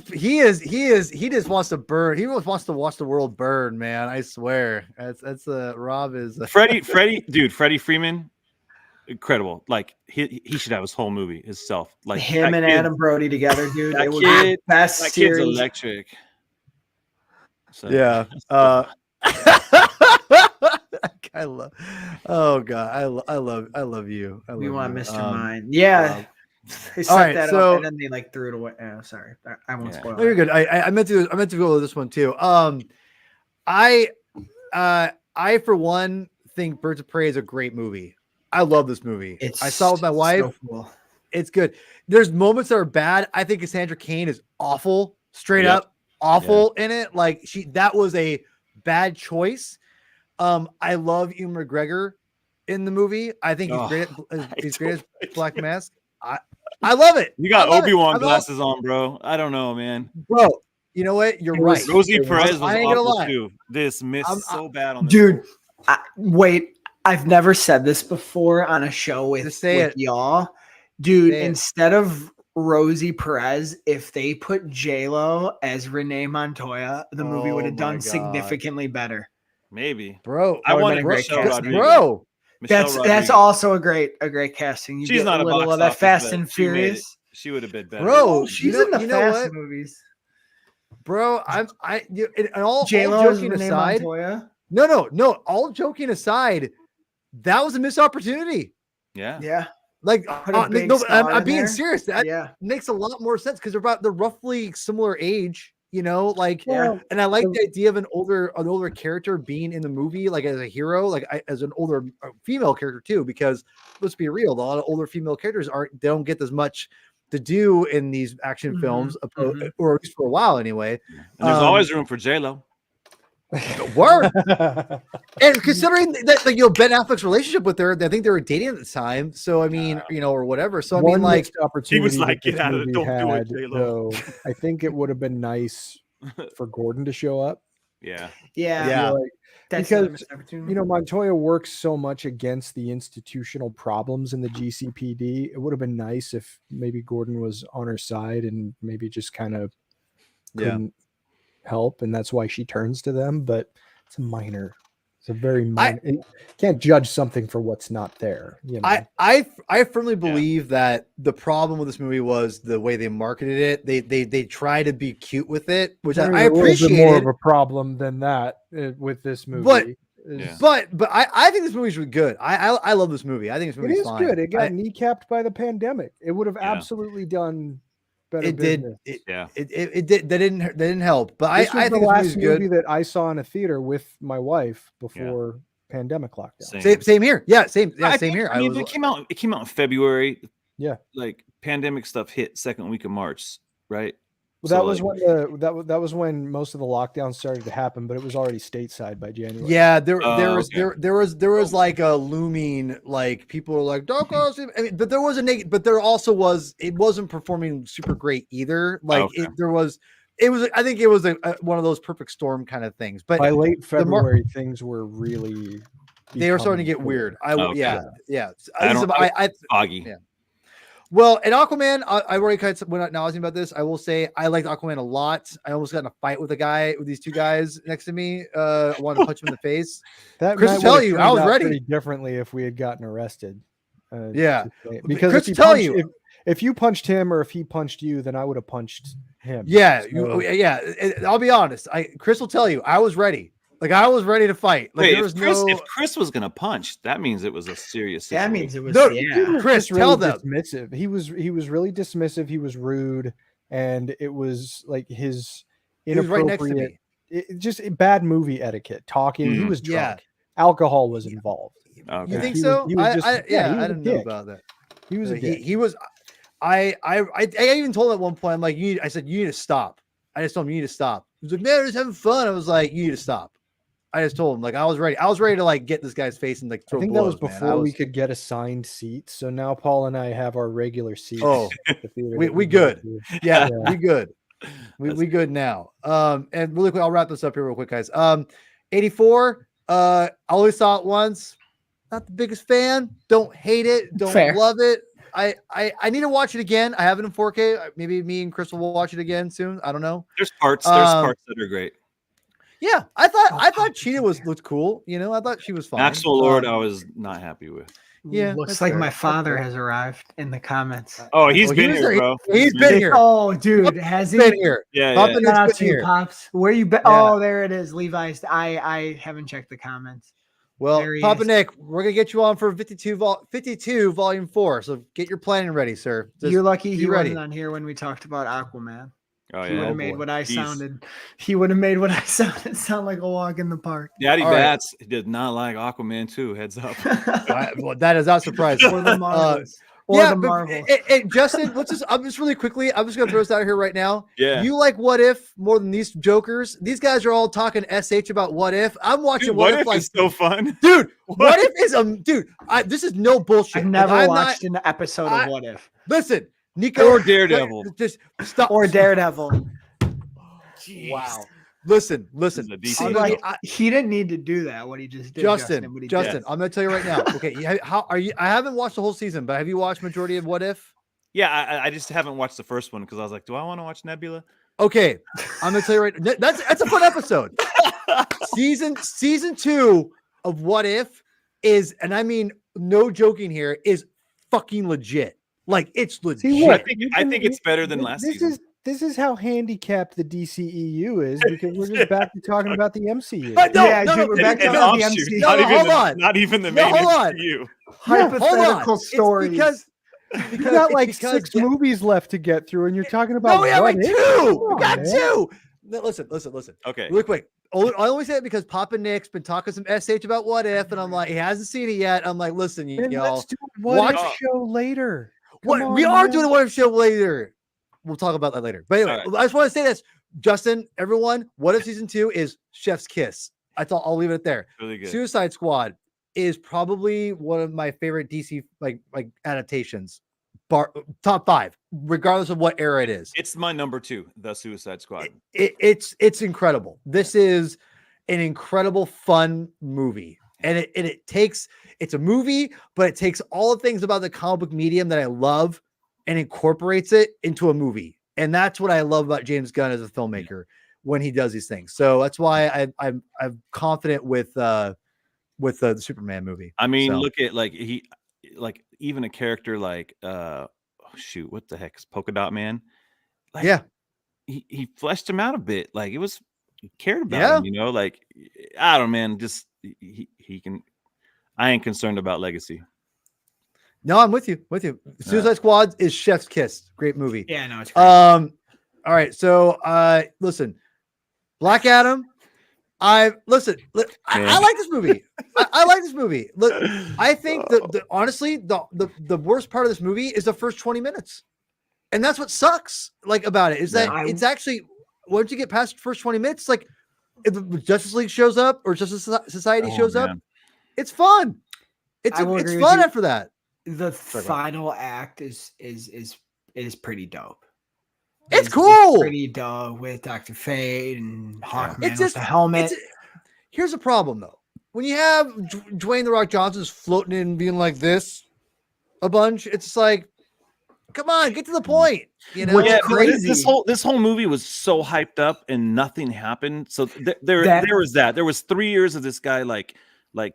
he just wants to burn. He just wants to watch the world burn, man. I swear. That's Rob is Freddie Freeman, incredible. Like he should have his whole movie himself. Like him and Adam Brody together, dude. That it would be the best that series. Kid's electric. So, yeah. I love. Oh God, I love you. We want Mr. Mind. Yeah. They set that up and then they threw it away. Oh, sorry, I won't spoil. No, you're good. I meant to go with this one too. I for one think Birds of Prey is a great movie. I love this movie. I saw it with my wife. So cool. It's good. There's moments that are bad. I think Cassandra Cain is awful, straight up awful in it. Like that was a bad choice. I love Ewan McGregor in the movie. I think he's great. He's great as Black Mask. I love it. You got Obi-Wan glasses on, bro. I don't know, man. Bro, You know what? You're right. Rosie Perez was I ain't gonna awful lie. too. This missed so bad on this. Dude, wait. I've never said this before on a show with y'all. Dude, instead of Rosie Perez, if they put J-Lo as Renee Montoya, the movie would have done significantly better. Maybe, bro. I wanted Michelle Rodriguez. Bro. That's also a great casting. You She's get not a a little box of that office, Fast but and she made Furious. She would have been better. Bro, She's in the Fast movies. Bro, and all J-Lo joking aside. Montoya. No. All joking aside, that was a missed opportunity. Yeah. Like, I'm being serious. That Yeah. makes a lot more sense because they're roughly similar age, you know. Like, Yeah. And I like the idea of an older character being in the movie, like as a hero, like as an older female character too. Because let's be real, a lot of older female characters they don't get as much to do in these action films, or at least for a while anyway. And there's always room for J-Lo. Word. And considering that, like, Ben Affleck's relationship with her, I think they were dating at the time. So I mean, or whatever. So I mean, like, opportunity he was like, "Get out of it! Don't do it, J-Lo." So I think it would have been nice for Gordon to show up. Yeah. Because Montoya works so much against the institutional problems in the GCPD. It would have been nice if maybe Gordon was on her side and maybe just kind of couldn't help, and that's why she turns to them. But it's a very minor. You can't judge something for what's not there. I firmly believe that the problem with this movie was the way they marketed it. They try to be cute with it, which I appreciate. More of a problem than that with this movie. But I think this movie's really good. I love this movie. I think this movie's fine. Good. It got kneecapped by the pandemic. It would have absolutely done better. It business. did. It did. That didn't help. But this was I think the last good. movie that I saw in a theater with my wife before pandemic lockdown. Same here. Yeah, same here. I mean, it came out in February. Yeah. Like pandemic stuff hit second week of March, right? Well, that was when most of the lockdowns started to happen, but it was already stateside by January. Yeah, there was like a looming, like, people were like, don't go. I mean, but there was but there also was, it wasn't performing super great either. Like I think it was one of those perfect storm kind of things. But by late February, things were really they were starting to get weird. Foggy. Yeah. Well, in Aquaman, I already kind of, when I was about this, I will say I liked Aquaman a lot. I almost got in a fight with these two guys next to me. I wanted to punch him in the face. Chris will tell you, I was ready. Pretty differently if we had gotten arrested. Because Chris will tell you, if you punched him or if he punched you, then I would have punched him. Yeah, I'll be honest. Chris will tell you, I was ready. Like, I was ready to fight. Like, if Chris was gonna punch, that means it was a serious situation. That means it was Chris, really tell them. Dismissive. He was really dismissive. He was rude, and it was like his inappropriate, right next to me. Just bad movie etiquette. Talking. He was drunk. Alcohol was involved. Okay. You think so? I didn't know about that. He was a dick. He was. I even told him at one point, I'm like, I said, you need to stop. I just told him, you need to stop. He was like, man, we're just having fun. I was like, you need to stop. I just told him, like, I was ready to, like, get this guy's face and, like, throw blows. I think that was before we could get assigned seats. So now Paul and I have our regular seats. Oh, we good. Yeah, we good. We good now. And really quick, I'll wrap this up here real quick, guys. 84. I only saw it once. Not the biggest fan. Don't hate it. Don't love it. I need to watch it again. I have it in 4K. Maybe me and Chris will watch it again soon. I don't know. There's parts that are great. Yeah, I thought Cheetah looked cool. I thought she was fine. Maxwell Lord, I was not happy with. Yeah, looks like my father has arrived in the comments. Oh, he's been here, bro. He's been here. Oh, dude, has he been here? Yeah, Shout out to you, Pops. Where you been? Yeah. Oh, there it is, Levi's. I haven't checked the comments. Well, Papa Nick, we're gonna get you on for 52 volume 4. So get your planning ready, sir. You're lucky he wasn't on here when we talked about Aquaman. Oh, yeah. He would have made what I sounded. He would have made what I sounded sound like a walk in the park. Daddy Bats did not like Aquaman 2. Heads up. Well, that is not surprising. Or the Marvels. The Marvels. Justin, I'm just really quickly. I'm just gonna throw this out here right now. Yeah. You like What If more than these jokers? These guys are all talking sh about What If. I'm watching What If. Like, is so fun, dude. What If is dude. This is no bullshit. I've never watched an episode of What If. Listen. Nico or Daredevil. Just stop. Or Daredevil. Wow. Listen. This is a DC See, like he didn't need to do that. What he just did, Justin, what he Justin, did. I'm gonna tell you right now. Okay, how are you? I haven't watched the whole season, but have you watched majority of What If? Yeah, I just haven't watched the first one because I was like, do I want to watch Nebula? Okay, I'm gonna tell you right. That's a fun episode. Season 2 of What If is, and I mean no joking here, is fucking legit. Like it's legit. See, I think it's better than last season. This is how handicapped the DCEU is, because we're just back to talking about the MCU. No, we're back to the offshoot, MCU. Not even the main MCU. Hypothetical stories. Because you got like 6 movies left to get through, and you're talking about we got 2. We got 2. No, listen. Okay, real quick. I only say it because Papa Nick's been talking some SH about What If, and I'm like, he hasn't seen it yet. I'm like, listen, y'all, let's do a What If show later. We are doing a What If show later. We'll talk about that later. But anyway, I just want to say this, Justin, everyone, What If season 2 is chef's kiss. I'll leave it there. Really good. Suicide Squad is probably one of my favorite DC like adaptations. Top 5, regardless of what era it is. It's my number 2, The Suicide Squad. It's incredible. This is an incredible fun movie. And it's a movie, but it takes all the things about the comic book medium that I love and incorporates it into a movie. And that's what I love about James Gunn as a filmmaker when he does these things. So that's why I'm confident with the Superman movie. I mean, look at even a character like what the heck is Polka Dot Man? Like, he fleshed him out a bit. Like he cared about him, like I don't know, man. Just he can. I ain't concerned about legacy. No, I'm with you. Suicide Squad is chef's kiss. Great movie. Yeah, no, it's great. All right. So listen, Black Adam. I like this movie. I like this movie. Look, I think that honestly, the worst part of this movie is the first 20 minutes. And that's what sucks about it, is that it's actually, once you get past the first 20 minutes, like if the Justice League shows up or Justice Society shows up, it's fun. It's fun after that. The final act is pretty dope. It's cool. Pretty dope with Dr. Fate and Hawkman with the helmet. Here's a problem though. When you have Dwayne The Rock Johnson's floating in being like this a bunch, it's just like, come on, get to the point. Yeah, crazy. This whole movie was so hyped up and nothing happened. So there was that. There was 3 years of this guy like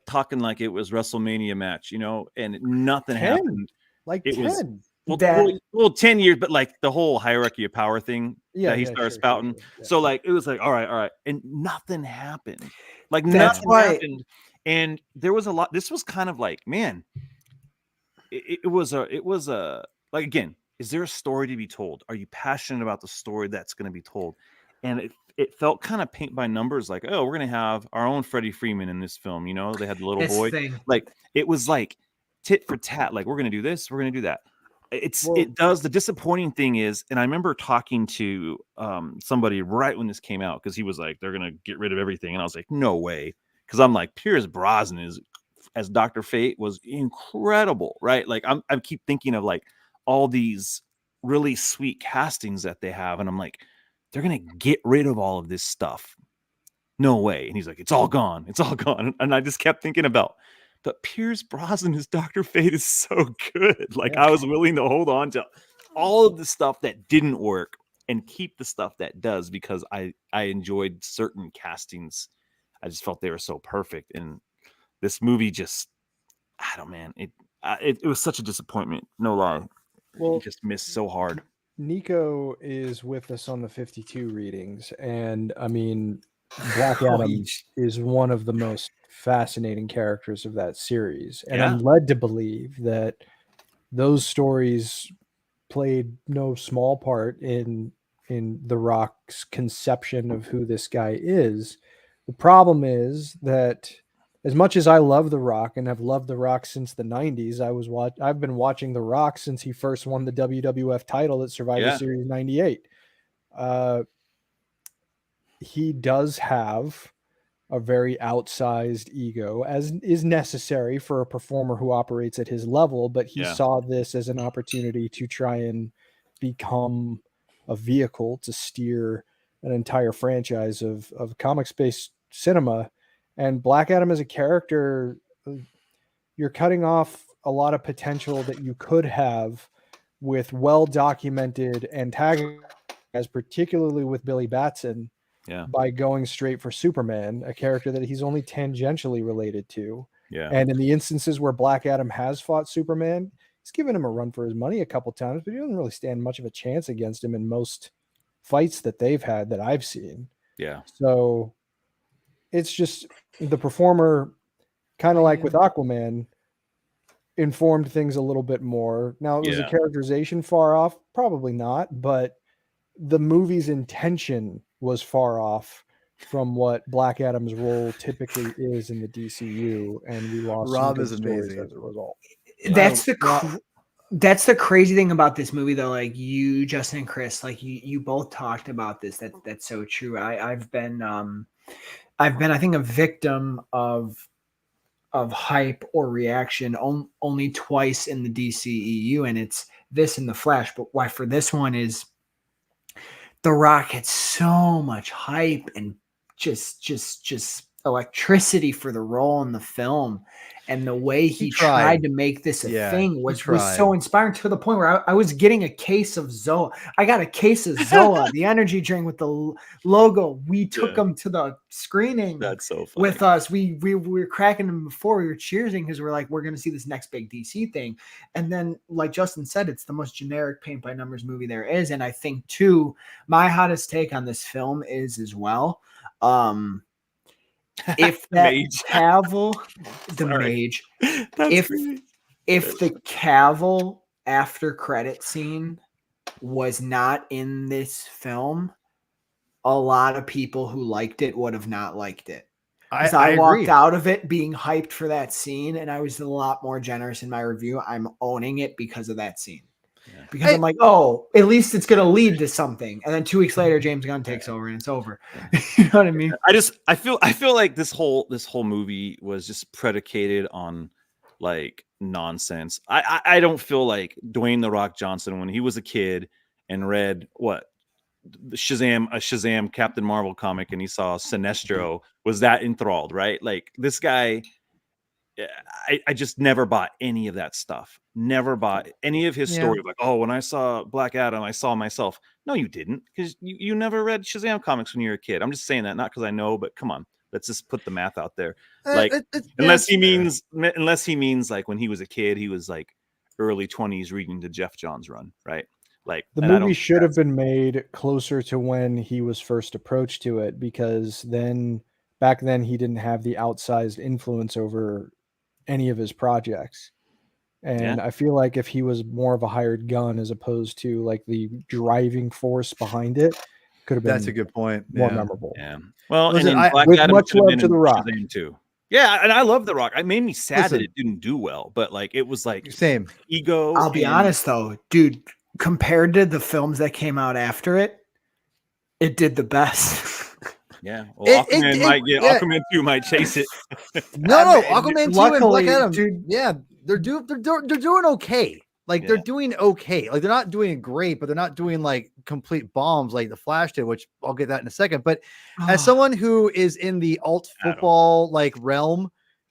talking like it was WrestleMania match, and nothing happened. Like it 10. Was 10 years, but like the whole hierarchy of power thing that he started spouting. Sure. So like it was like all right, and nothing happened. Like nothing happened, and there was a lot. This was kind of like, man, it was a like, again, is there a story to be told? Are you passionate about the story that's going to be told? And it felt kind of paint by numbers, like, oh, we're going to have our own Freddie Freeman in this film. They had the little boy. Like, it was like tit for tat. Like, we're going to do this, we're going to do that. It does. The disappointing thing is, and I remember talking to somebody right when this came out, because he was like, they're going to get rid of everything. And I was like, no way. Because I'm like, Pierce Brosnan as Dr. Fate was incredible, right? Like, I keep thinking of like all these really sweet castings that they have. And I'm like, they're going to get rid of all of this stuff. No way. And he's like, it's all gone. It's all gone. And I just kept thinking about, but Pierce Brosnan as Dr. Fate is so good. Like, I was willing to hold on to all of the stuff that didn't work and keep the stuff that does, because I enjoyed certain castings. I just felt they were so perfect. And this movie just, I don't know, man. It was such a disappointment. No lie. Well, he just missed so hard. Nico is with us on the 52 readings, and I mean, Black Adam is one of the most fascinating characters of that series, and I'm led to believe that those stories played no small part in The Rock's conception of who this guy is. The problem is that, as much as I love The Rock and have loved The Rock since the 90s, I've been watching The Rock since he first won the WWF title at Survivor Series 98. He does have a very outsized ego, as is necessary for a performer who operates at his level, but he saw this as an opportunity to try and become a vehicle to steer an entire franchise of comics-based cinema. And Black Adam as a character, you're cutting off a lot of potential that you could have with well-documented antagonists, particularly with Billy Batson, by going straight for Superman, a character that he's only tangentially related to. Yeah. And in the instances where Black Adam has fought Superman, he's given him a run for his money a couple times, but he doesn't really stand much of a chance against him in most fights that they've had that I've seen. Yeah. So it's just the performer, kind of like with Aquaman, informed things a little bit more. Now, was the characterization far off? Probably not, but the movie's intention was far off from what Black Adam's role typically is in the DCU, and we lost Rob some is good stories amazing as a result. That's the crazy thing about this movie, though. Like you, Justin and Chris, like you both talked about this. That's so true. I've been I think a victim of hype or reaction only twice in the DCEU, and it's this and the Flash. But why for this one is The Rock had so much hype and just electricity for the role in the film, and the way he tried to make this a thing was so inspiring, to the point where I was getting a case of Zoa. I got a case of Zoa, the energy drink with the logo. We took them to the screening. That's so funny. With us. We were cracking them before, we were cheersing because we're like, we're going to see this next big DC thing. And then, like Justin said, it's the most generic paint by numbers movie there is. And I think too, my hottest take on this film is as well, if that Cavill, the Mage, if the Cavill after credit scene was not in this film, a lot of people who liked it would have not liked it. I walked out of it being hyped for that scene, and I was a lot more generous in my review. I'm owning it because of that scene. Yeah. Because I'm like, oh, at least it's going to lead to something. And then 2 weeks later, James Gunn takes over and it's over. You know what I mean? I feel like this whole movie was just predicated on like nonsense. I don't feel like Dwayne The Rock Johnson, when he was a kid and read a Shazam Captain Marvel comic, and he saw Sinestro, was that enthralled, right? Like this guy, I just never bought any of that stuff. Never bought any of his story. Like, oh, when I saw Black Adam, I saw myself. No, you didn't, because you never read Shazam comics when you were a kid. I'm just saying that, not because I know, but come on, let's just put the math out there. Like, unless he means like when he was a kid, he was like early 20s reading the Jeff Johns run, right? Like the movie should have been made closer to when he was first approached to it, because back then he didn't have the outsized influence over any of his projects. And I feel like if he was more of a hired gun as opposed to like the driving force behind it, could have been. That's a good point. More memorable. Yeah. Well, listen, and Black with Adam much love to The Rock too. Yeah, and I love The Rock. It made me sad that it didn't do well, but like it was like same ego. I'll be honest though, dude. Compared to the films that came out after it, it did the best. Yeah, well, Aquaman 2 might chase it. No, Aquaman 2 and Black Adam, dude. Yeah, they're doing okay. Like they're doing okay. Like they're not doing great, but they're not doing like complete bombs like the Flash did, which I'll get that in a second. But as someone who is in the alt football like realm,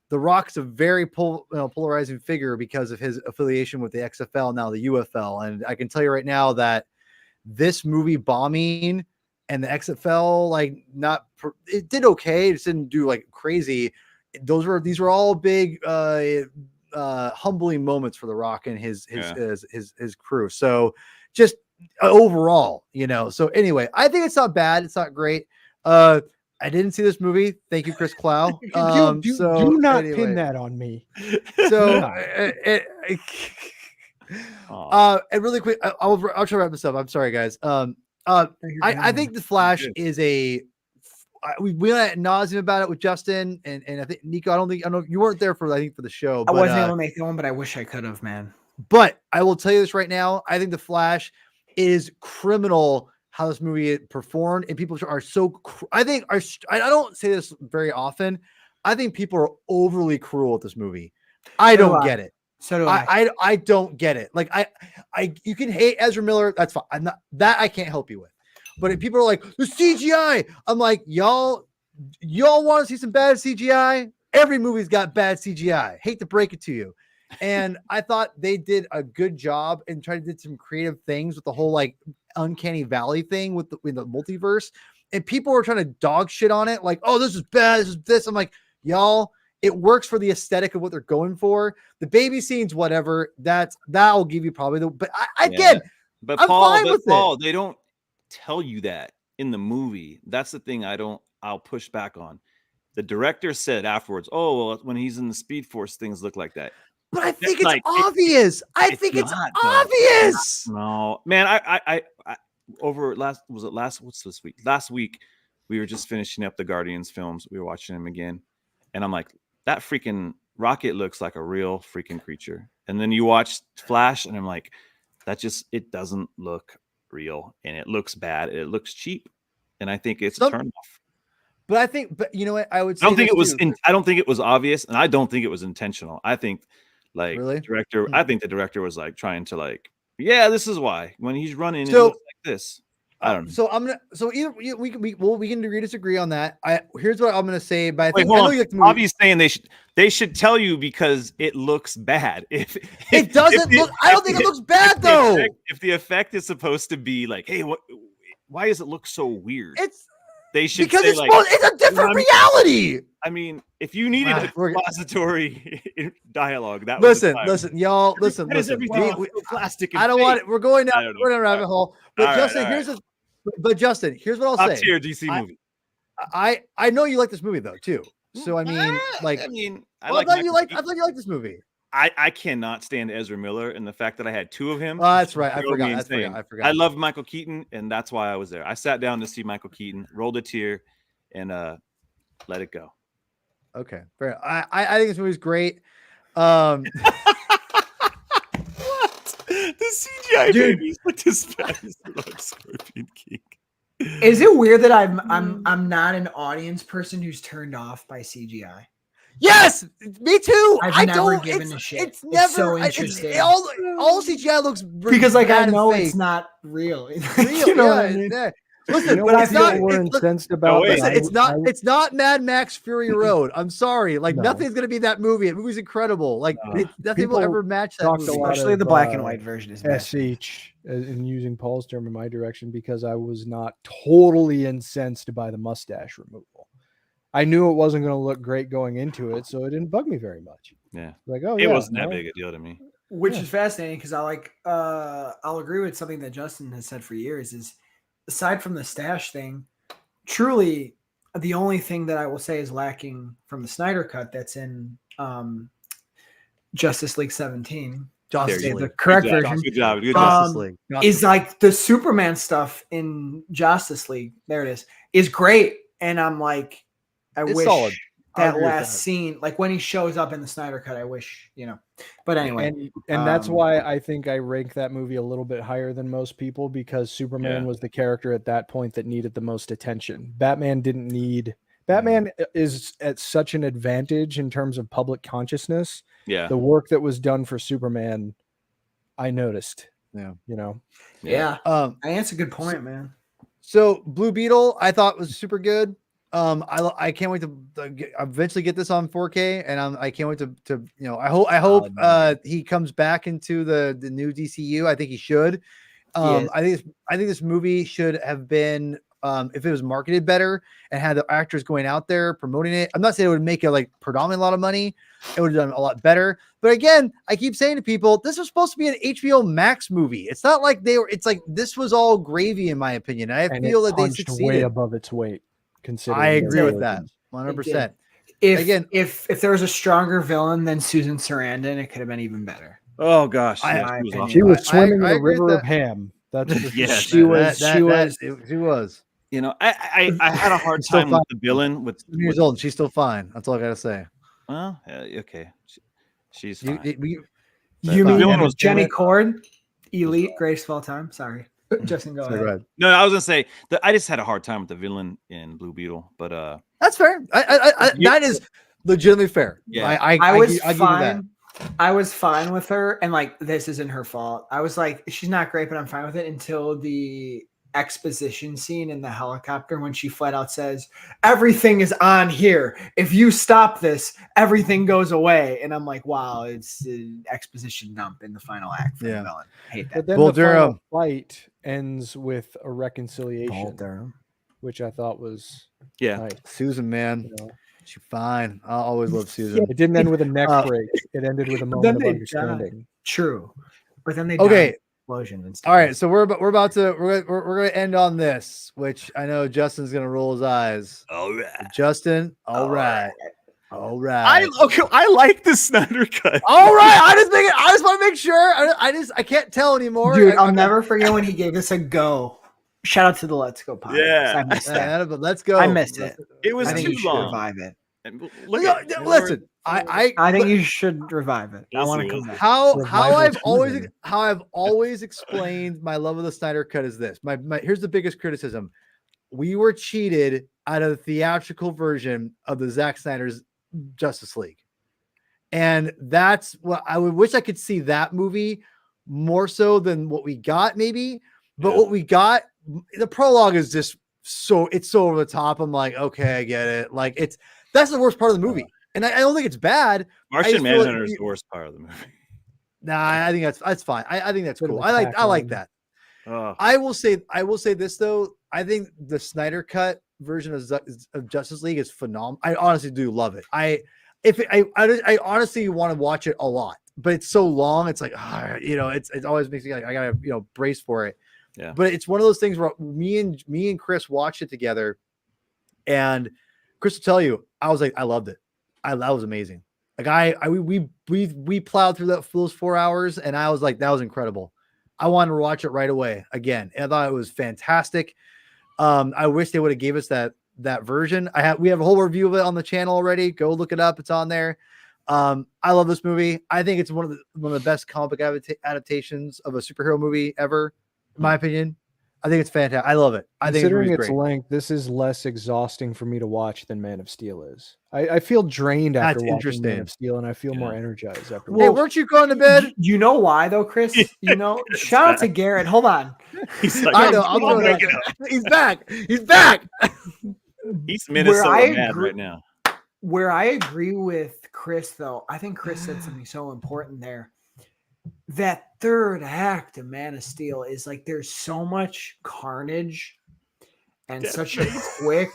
The Rock's a very polarizing figure because of his affiliation with the XFL, now the UFL. And I can tell you right now that this movie bombing and the XFL, it did okay. It just didn't do like crazy. These were all big, humbling moments for The Rock and his crew. So just overall, so anyway, I think it's not bad. It's not great. I didn't see this movie. Thank you, Chris Clow. Do not pin that on me. So, and really quick, I'll try to wrap this up. I'm sorry, guys. I think the Flash is we went ad nauseum about it with Justin and I think Nico. I don't know, you weren't there for the show. I wasn't able to make the one, but I wish I could have, man. But I will tell you this right now. I think the Flash is criminal how this movie performed, and people are so. I don't say this very often. I think people are overly cruel with this movie. I don't get it. So do I. I don't get it. Like you can hate Ezra Miller. That's fine. I can't help you with. But if people are like the CGI, I'm like, y'all want to see some bad CGI? Every movie's got bad CGI. Hate to break it to you. And I thought they did a good job and tried to do some creative things with the whole like uncanny valley thing with the multiverse. And people were trying to dog shit on it, like, oh, this is bad. This is this. I'm like, y'all, it works for the aesthetic of what they're going for. The baby scenes, whatever. That'll give you probably the. But but I'm Paul, fine with it. They don't tell you that in the movie. That's the thing I'll push back on. The director said afterwards, "Oh, well, when he's in the Speed Force, things look like that." But I think it's obvious. I think it's obvious. No, man. I what's this week? Last week we were just finishing up the Guardians films. We were watching them again, and I'm like, that freaking Rocket looks like a real freaking creature. And then you watch Flash, and I'm like, it doesn't look real, and it looks bad. It looks cheap, and I think it's a turn off. But you know what? I would say I don't think it was obvious, and I don't think it was intentional. I think really? I think the director was like trying to like, yeah, this is why when he's running, it looks like this. I don't know. So either we can agree disagree on that. Here's what I'm gonna say, but I know you like the movie. Obviously saying they should tell you because it looks bad. If it doesn't look, I don't think it looks bad though. If the effect is supposed to be like, hey, why does it look so weird? They should because say, it's a different reality. I mean, if you needed a expository dialogue, that listen, y'all. Listen. Plastic. I don't want it. We're going down a rabbit hole. But Justin, here's what I'll say. Top tier DC movie. I know you like this movie though too. So I mean, I thought you liked this movie. I cannot stand Ezra Miller, and the fact that I had two of him. Oh, that's right. I forgot. I love Michael Keaton, and that's why I was there. I sat down to see Michael Keaton, rolled a tear, and let it go. Okay, fair. I think this movie's great. What? The CGI babies look as bad as Scorpion King. Is it weird that I'm not an audience person who's turned off by CGI? Yes, me too. I've never given a shit. It's never so interesting. All CGI looks because I know it's not real. You know what I mean? Yeah. Listen, but I feel we're incensed about. It's not Mad Max Fury Road. I'm sorry, nothing's gonna be that movie. The movie's incredible. Nothing will ever match that movie. Especially the black and white version is SH in using Paul's term in my direction because I was not totally incensed by the mustache removal. I knew it wasn't going to look great going into it, so it didn't bug me very much. Yeah, it wasn't that big a deal to me. Which is fascinating because I'll agree with something that Justin has said for years is aside from the stash thing, truly the only thing that I will say is lacking from the Snyder cut that's in Justice League 17. The correct version. Good job. Justice League. Is like the Superman stuff in Justice League. There it is great, and I'm like. I wish solid. That last scene, like when he shows up in the Snyder cut, I wish, but anyway. And that's why I think I rank that movie a little bit higher than most people because Superman was the character at that point that needed the most attention. Batman is at such an advantage in terms of public consciousness. Yeah. The work that was done for Superman, I noticed. Yeah. Yeah. That's a good point, man. So Blue Beetle, I thought was super good. I can't wait to eventually get this on 4K, and I can't wait to I hope he comes back into the new DCEU. I think he should. I think this movie should have been if it was marketed better and had the actors going out there promoting it. I'm not saying it would make a predominantly a lot of money. It would have done a lot better. But again, I keep saying to people, this was supposed to be an HBO Max movie. It's not like it's like this was all gravy in my opinion. I feel that they succeeded way above its weight. I agree with that 100%. If there was a stronger villain than Susan Sarandon, it could have been even better. Oh gosh, she was swimming in the river of ham. That's she was. I had a hard time with the villain. With years old, she's still fine. That's all I gotta say. Well, okay, she's fine. You mean Jenny Cord, elite, greatest of all time? Sorry. Justin, go ahead. No, I was gonna say that I just had a hard time with the villain in Blue Beetle, but that's fair. That is legitimately fair. Yeah, I was fine. I was fine with her, and this isn't her fault. I was like, she's not great, but I'm fine with it until the exposition scene in the helicopter when she flat out says, "Everything is on here. If you stop this, everything goes away." And I'm like, wow, it's an exposition dump in the final act for the villain. I hate that. But then Bull the final Durham. fight ends with a reconciliation, Bull Durham. which I thought was Yeah. nice. Susan, man, You know? she's fine. I always love Susan. It didn't end with a neck break. It ended with a moment of they understanding. True, but then they Okay. died. Explosion and stuff. All right, so we're about to we're gonna end on this, which I know Justin's gonna roll his eyes. All right. Justin, all right. I like the Snyder cut. All right. I just want to make sure. I can't tell anymore. Dude, I'll never forget when he gave us a go. Shout out to the Let's Go podcast. Yeah. I missed that. But let's go. I missed it. It was I think too you should long. revive it. And Listen, I think you should revive it. I want to come back. how Revival I've always explained my love of the Snyder cut is this. My here's the biggest criticism. We were cheated out of the theatrical version of the Zack Snyder's Justice League. And that's what I would wish I could see that movie more so than what we got, maybe. But what we got, the prologue is just it's so over the top. I'm like, okay, I get it. Like that's the worst part of the movie. And I don't think it's bad. Martian Manhunter is the worst part of the movie. Nah, I think that's fine. I think that's Sort of cool. I like that. Oh. I will say this though. I think the Snyder cut version of Justice League is phenomenal. I honestly do love it. I honestly want to watch it a lot, but it's so long. It's like, it always makes me like I gotta brace for it. Yeah. But it's one of those things where me and Chris watched it together, and Chris will tell you, I was like, I loved it. That was amazing. Like we plowed through those 4 hours, and I was like, that was incredible. I wanted to watch it right away again. And I thought it was fantastic. I wish they would have gave us that version. We have a whole review of it on the channel already. Go look it up. It's on there. I love this movie. I think it's one of the best comic book adaptations of a superhero movie ever, in my opinion. I think it's fantastic. I love it. I think Considering it's its length, this is less exhausting for me to watch than Man of Steel is. I feel drained after watching Man of Steel, and I feel more energized after. Hey, weren't you going to bed? You know why though, Chris? Shout out to Garrett. Hold on. He's like, I know. I'm going He's back. He's back. He's Minnesota mad right now. Where I agree with Chris, though, I think Chris said something so important there. That third act of Man of Steel is like there's so much carnage and such a quick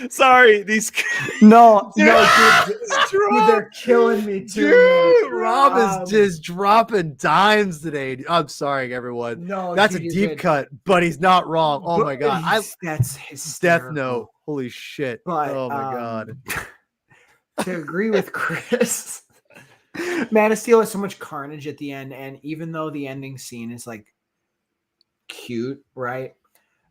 sorry, these no, dude, they're killing me too. Dude, Rob is just dropping dimes today. I'm sorry, everyone. No, that's a deep cut, but he's not wrong. Oh my god, that's his Death Note. Holy shit! But, oh my god. To agree with Chris, Man of Steel has so much carnage at the end, and even though the ending scene is like cute, right?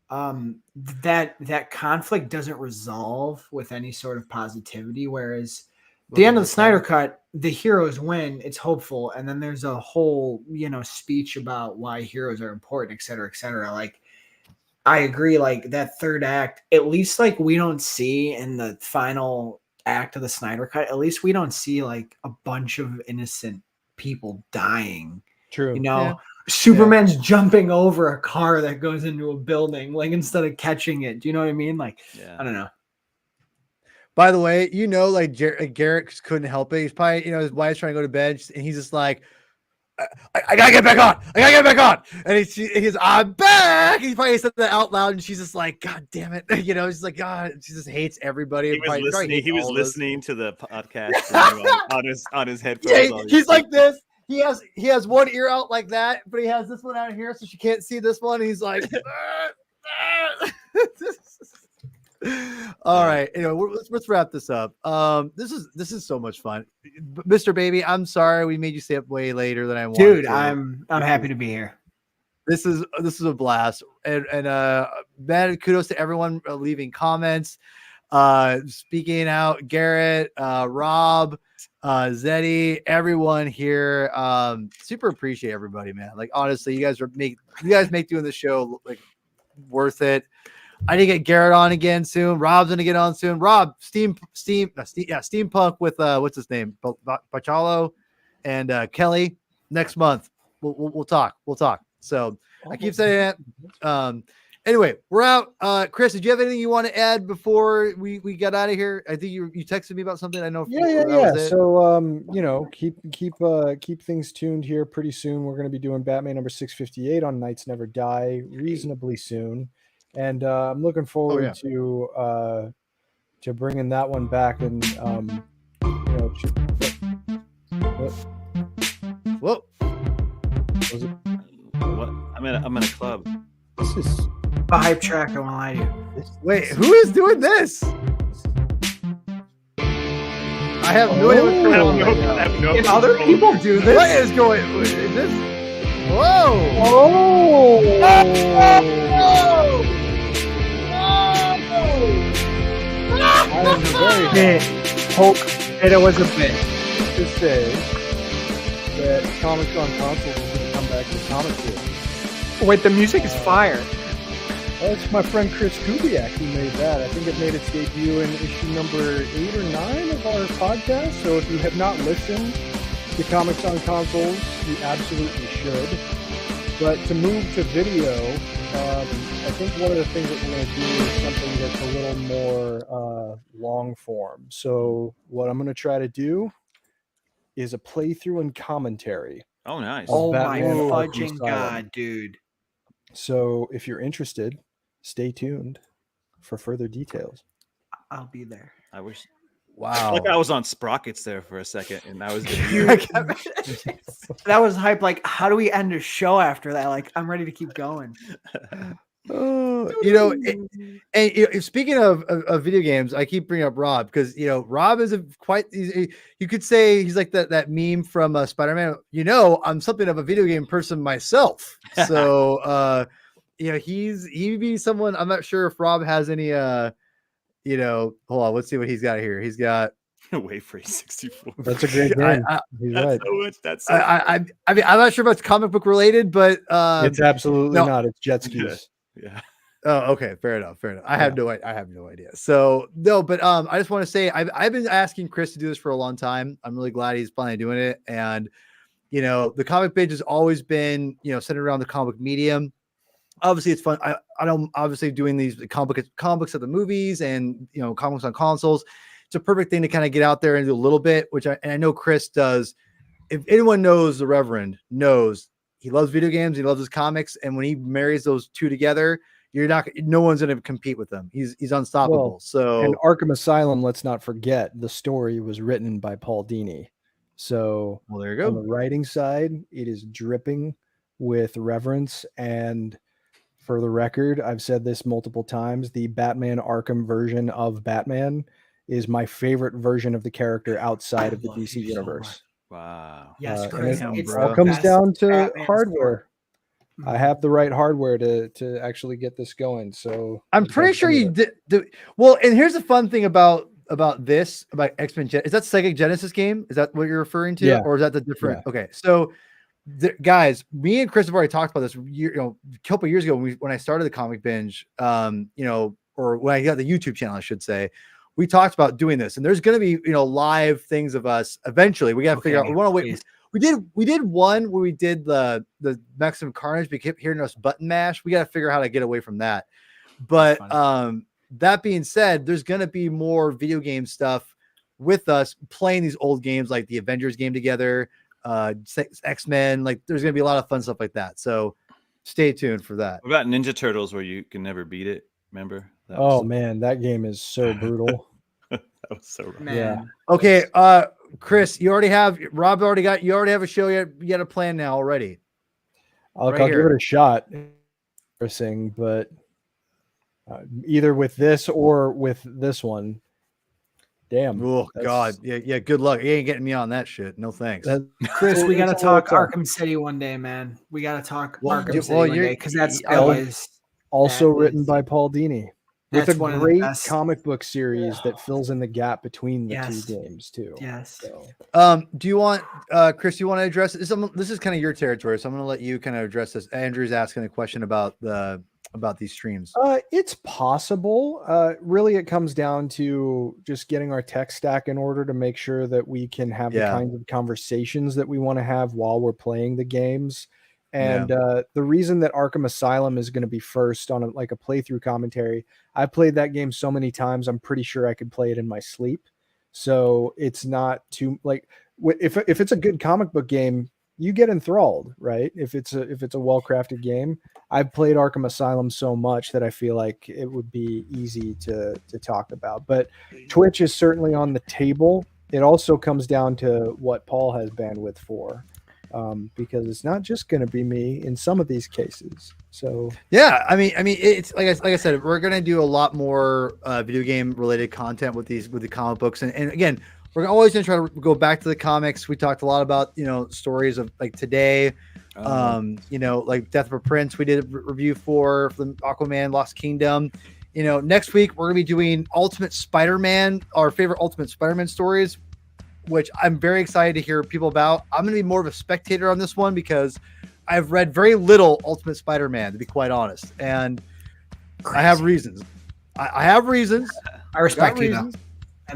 That conflict doesn't resolve with any sort of positivity. Whereas the end of the Snyder Cut, the heroes win. It's hopeful, and then there's a whole speech about why heroes are important, et cetera, et cetera. Like I agree. Like that third act, at least like we don't see in the final act of the Snyder Cut, at least we don't see like a bunch of innocent people dying. True. Superman's jumping over a car that goes into a building, like instead of catching it. Do you know what I mean? Like, I don't know. By the way, like Garrett couldn't help it. He's probably, his wife's trying to go to bed, and he's just like, I gotta get back on. I gotta get back on. And he's I'm back. He probably said that out loud, and she's just like, God damn it. She's like, God, she just hates everybody. He was listening to the podcast on his headphones. Yeah, he's like this. He has one ear out like that, but he has this one out here, so she can't see this one. And he's like, all right. Anyway, let's wrap this up. This is so much fun, Mr. Baby. I'm sorry we made you stay up way later than I wanted. Dude, I'm happy to be here. This is a blast, and man, kudos to everyone leaving comments, speaking out. Garrett, Rob, Zeddy, everyone here. Super appreciate everybody, man. Like honestly, you guys make doing the show like worth it. I need to get Garrett on again soon. Rob's gonna get on soon. Rob, steampunk with what's his name, Pachalo and Kelly next month. We'll talk. So I keep saying that. Anyway, we're out. Chris, did you have anything you want to add before we get out of here? I think you texted me about something. I know. Yeah. So keep things tuned here. Pretty soon we're going to be doing Batman number 658 on Nights Never Die reasonably soon, and I'm looking forward to bringing that one back. And Whoa. Was it? What? I'm in a club. This is a hype track. I won't lie to you. Wait, who is doing this? I have no idea what's going on. Can other people do this? What is going? Is this? Whoa! Oh! I am very bit. Hulk. It was a bit. To say that Comics on Console is going to come back to comic books. Wait, the music is fire. Oh, it's my friend Chris Kubiak who made that. I think it made its debut in issue number 8 or 9 of our podcast. So if you have not listened to Comics on Consoles, you absolutely should. But to move to video, I think one of the things that we're going to do is something that's a little more long form. So what I'm going to try to do is a playthrough and commentary. Oh, nice. Oh Batman my Arkham fudging Asylum. god, dude. So if you're interested, stay tuned for further details. I'll be there. I wish. Wow. Like I was on Sprockets there for a second, and I was. That was hype. Like, how do we end a show after that? Like, I'm ready to keep going. Speaking of video games, I keep bringing up Rob because Rob is you could say he's like that meme from Spider-Man. I'm something of a video game person myself. So he'd be someone. I'm not sure if Rob has any hold on, let's see what he's got here. He's got Wait for 64. That's a great game. He's right. I mean, I'm not sure if it's comic book related, but it's absolutely not. It's jet skis. Yeah. Oh, okay. Fair enough. I have no idea. So no, but I just want to say I've been asking Chris to do this for a long time. I'm really glad he's finally doing it. And the comic page has always been centered around the comic medium. Obviously, it's fun. I don't obviously doing these comics at the movies and comics on consoles. It's a perfect thing to kind of get out there and do a little bit, which I know Chris does. If anyone knows the Reverend, knows he loves video games, he loves his comics, and when he marries those two together, no one's going to compete with him. He's unstoppable. And Arkham Asylum, let's not forget, the story was written by Paul Dini. So there you go. On the writing side, it is dripping with reverence. And for the record, I've said this multiple times, the Batman Arkham version of Batman is my favorite version of the character outside of the DC universe. Wow. Yes, Chris. It all comes down to Batman hardware. I have the right hardware to actually get this going. So I'm pretty sure you did. Well, and here's the fun thing about X-Men. Is that Sega Genesis game? Is that what you're referring to? Yeah. Or is that the different? Yeah. Okay. So guys, me and Chris have already talked about this a couple of years ago when I started the Comic Binge, or when I got the YouTube channel, I should say. We talked about doing this, and there's going to be, live things of us eventually. We got to figure out. We want to wait. We did one where we did the Maximum Carnage. We kept hearing us button mash. We got to figure out how to get away from that. But that being said, there's going to be more video game stuff with us playing these old games like the Avengers game together, X-Men. Like there's going to be a lot of fun stuff like that. So stay tuned for that. What about Ninja Turtles where you can never beat it? Remember? Man, that game is so brutal. That was so rough. Yeah. Okay, Chris, you already have a show. You got a plan now already. I'll give it a shot. But either with this or with this one. Damn. Oh God. Yeah. Good luck. You ain't getting me on that shit. No thanks. Chris, we gotta talk Arkham City one day, man. We gotta talk Arkham City one day because that's also written by Paul Dini. With That's a great comic book series that fills in the gap between the two games too. Yes. So. Do you want, Chris? You want to address this? This is kind of your territory, so I'm going to let you kind of address this. Andrew's asking a question about these streams. It's possible. Really, it comes down to just getting our tech stack in order to make sure that we can have the kinds of conversations that we want to have while we're playing the games. And the reason that Arkham Asylum is going to be first on a playthrough commentary, I played that game so many times, I'm pretty sure I could play it in my sleep. So it's not too if it's a good comic book game, you get enthralled, right? If it's a well-crafted game. I've played Arkham Asylum so much that I feel like it would be easy to talk about. But Twitch is certainly on the table. It also comes down to what Paul has bandwidth for, because it's not just going to be me in some of these cases. So yeah, I mean, it's like I said, we're going to do a lot more video game related content with the comic books, and again, we're always going to try to go back to the comics. We talked a lot about stories of like today. Like Death of a Prince, we did a review for the Aquaman Lost Kingdom. Next week we're gonna be doing Ultimate Spider-Man, our favorite Ultimate Spider-Man stories, which I'm very excited to hear people about. I'm gonna be more of a spectator on this one because I've read very little Ultimate Spider-Man, to be quite honest, and I have reasons. I have reasons. I respect you though.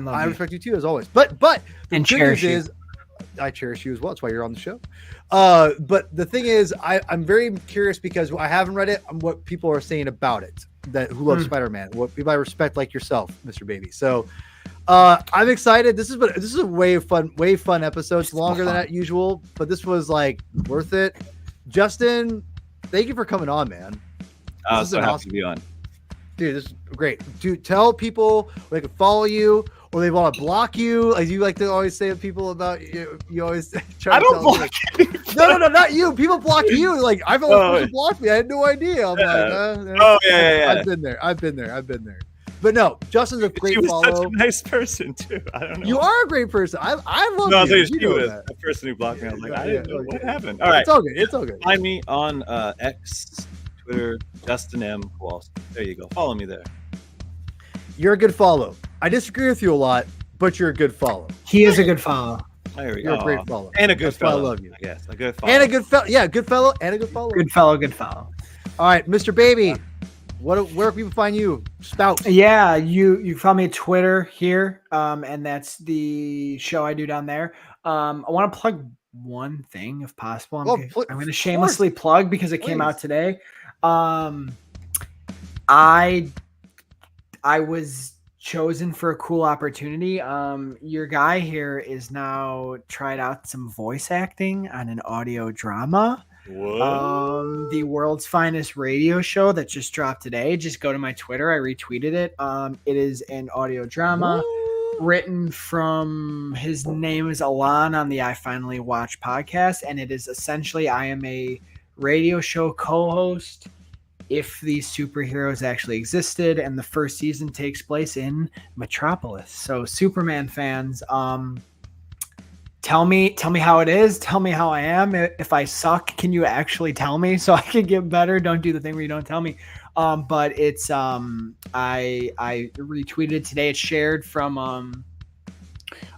I respect you too, as always. But the and good news is, I cherish you as well. That's why you're on the show. But the thing is, I'm very curious because I haven't read it. What people are saying about it, who love Spider-Man, what people I respect, like yourself, Mr. Baby. So I'm excited. This is a way fun episode. It's longer than usual, but this was like worth it. Justin, thank you for coming on, man. This is so happy to be on. Dude, this is great. Dude, tell people where they can follow you or they want to block you. Like you like to always say to people about you always try to tell block me, No, not you. People block you. Like I've always blocked me. I had no idea. I'm yeah. I've been there. But no, Justin's a great follow. Such a nice person too. I don't know. You are a great person. I love no, you. You was the person who blocked me. I was like, I didn't know what happened. All right. It's all good. Find me on X, Twitter, Justin M. Walsh. There you go. Follow me there. You're a good follow. I disagree with you a lot, but you're a good follow. He is a good follow. You're a great follow. And a good fellow. I love you. Yes, a good follow. And a good fellow. Yeah, good fellow and a good follow. Good fellow. All right, Mr. Baby, where can people find you? Spout. Yeah, you found me at Twitter here, and that's the show I do down there. I want to plug one thing if possible. I'm going to shamelessly plug because it came out today. I was chosen for a cool opportunity. Your guy here is now tried out some voice acting on an audio drama. Whoa. The world's finest radio show that just dropped today. Just go to my Twitter. I retweeted it. It is an audio drama written from, his name is Alon on the I Finally Watch podcast. And it is essentially, I am a radio show co-host if these superheroes actually existed, and the first season takes place in Metropolis. So Superman fans, tell me how it is. Tell me how I am. If I suck, can you actually tell me so I can get better? Don't do the thing where you don't tell me. But it's I retweeted it today. It's shared from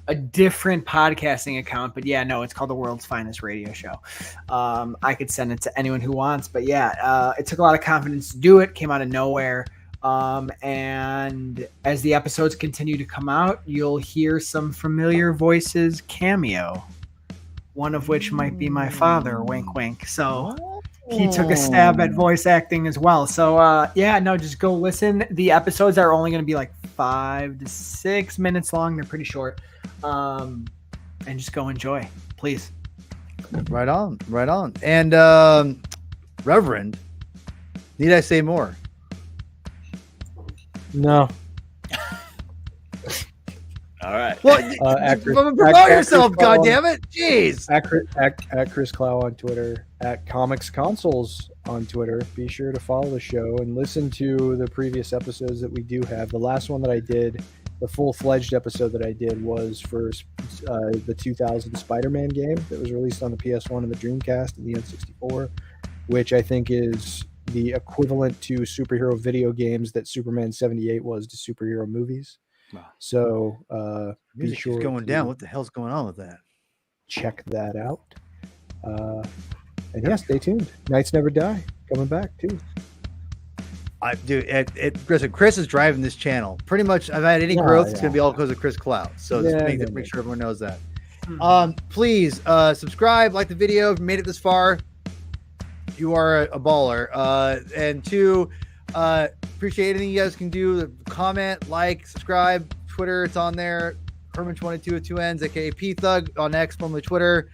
a different podcasting account, but yeah, no, it's called The World's Finest Radio Show. I could send it to anyone who wants, but yeah, it took a lot of confidence to do it. Came out of nowhere. And as the episodes continue to come out, you'll hear some familiar voices cameo, one of which might be my father, wink, wink. So he took a stab at voice acting as well. So yeah, no, just go listen. The episodes are only going to be like 5 to 6 minutes long. They're pretty short. And just go enjoy, please. Right on. And Reverend, need I say more? No. All right. Well, promote yourself, goddammit. Jeez. At Chris Clow on Twitter, at Comics Consoles on Twitter. Be sure to follow the show and listen to the previous episodes that we do have. The last one that I did, the full-fledged episode that I did, was for the 2000 Spider-Man game that was released on the PS1 and the Dreamcast and the N64, which I think is the equivalent to superhero video games that Superman 78 was to superhero movies. Wow. So be sure going down. What the hell's going on with that? Check that out. And yeah, stay tuned. Knights Never Die coming back too. Chris is driving this channel. Pretty much, I've had any growth. It's gonna be all because of Chris Cloud. So make sure everyone knows that. Please subscribe, like the video. If you made it this far, You are a baller. And 2, appreciate anything you guys can do. Comment, like, subscribe. Twitter, it's on there. Herman22 with 2 N's, aka P Thug on X, formerly Twitter.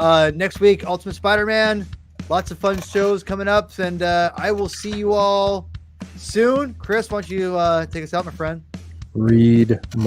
Next week, Ultimate Spider-Man. Lots of fun shows coming up, and I will see you all soon. Chris, why don't you take us out, my friend? Read more.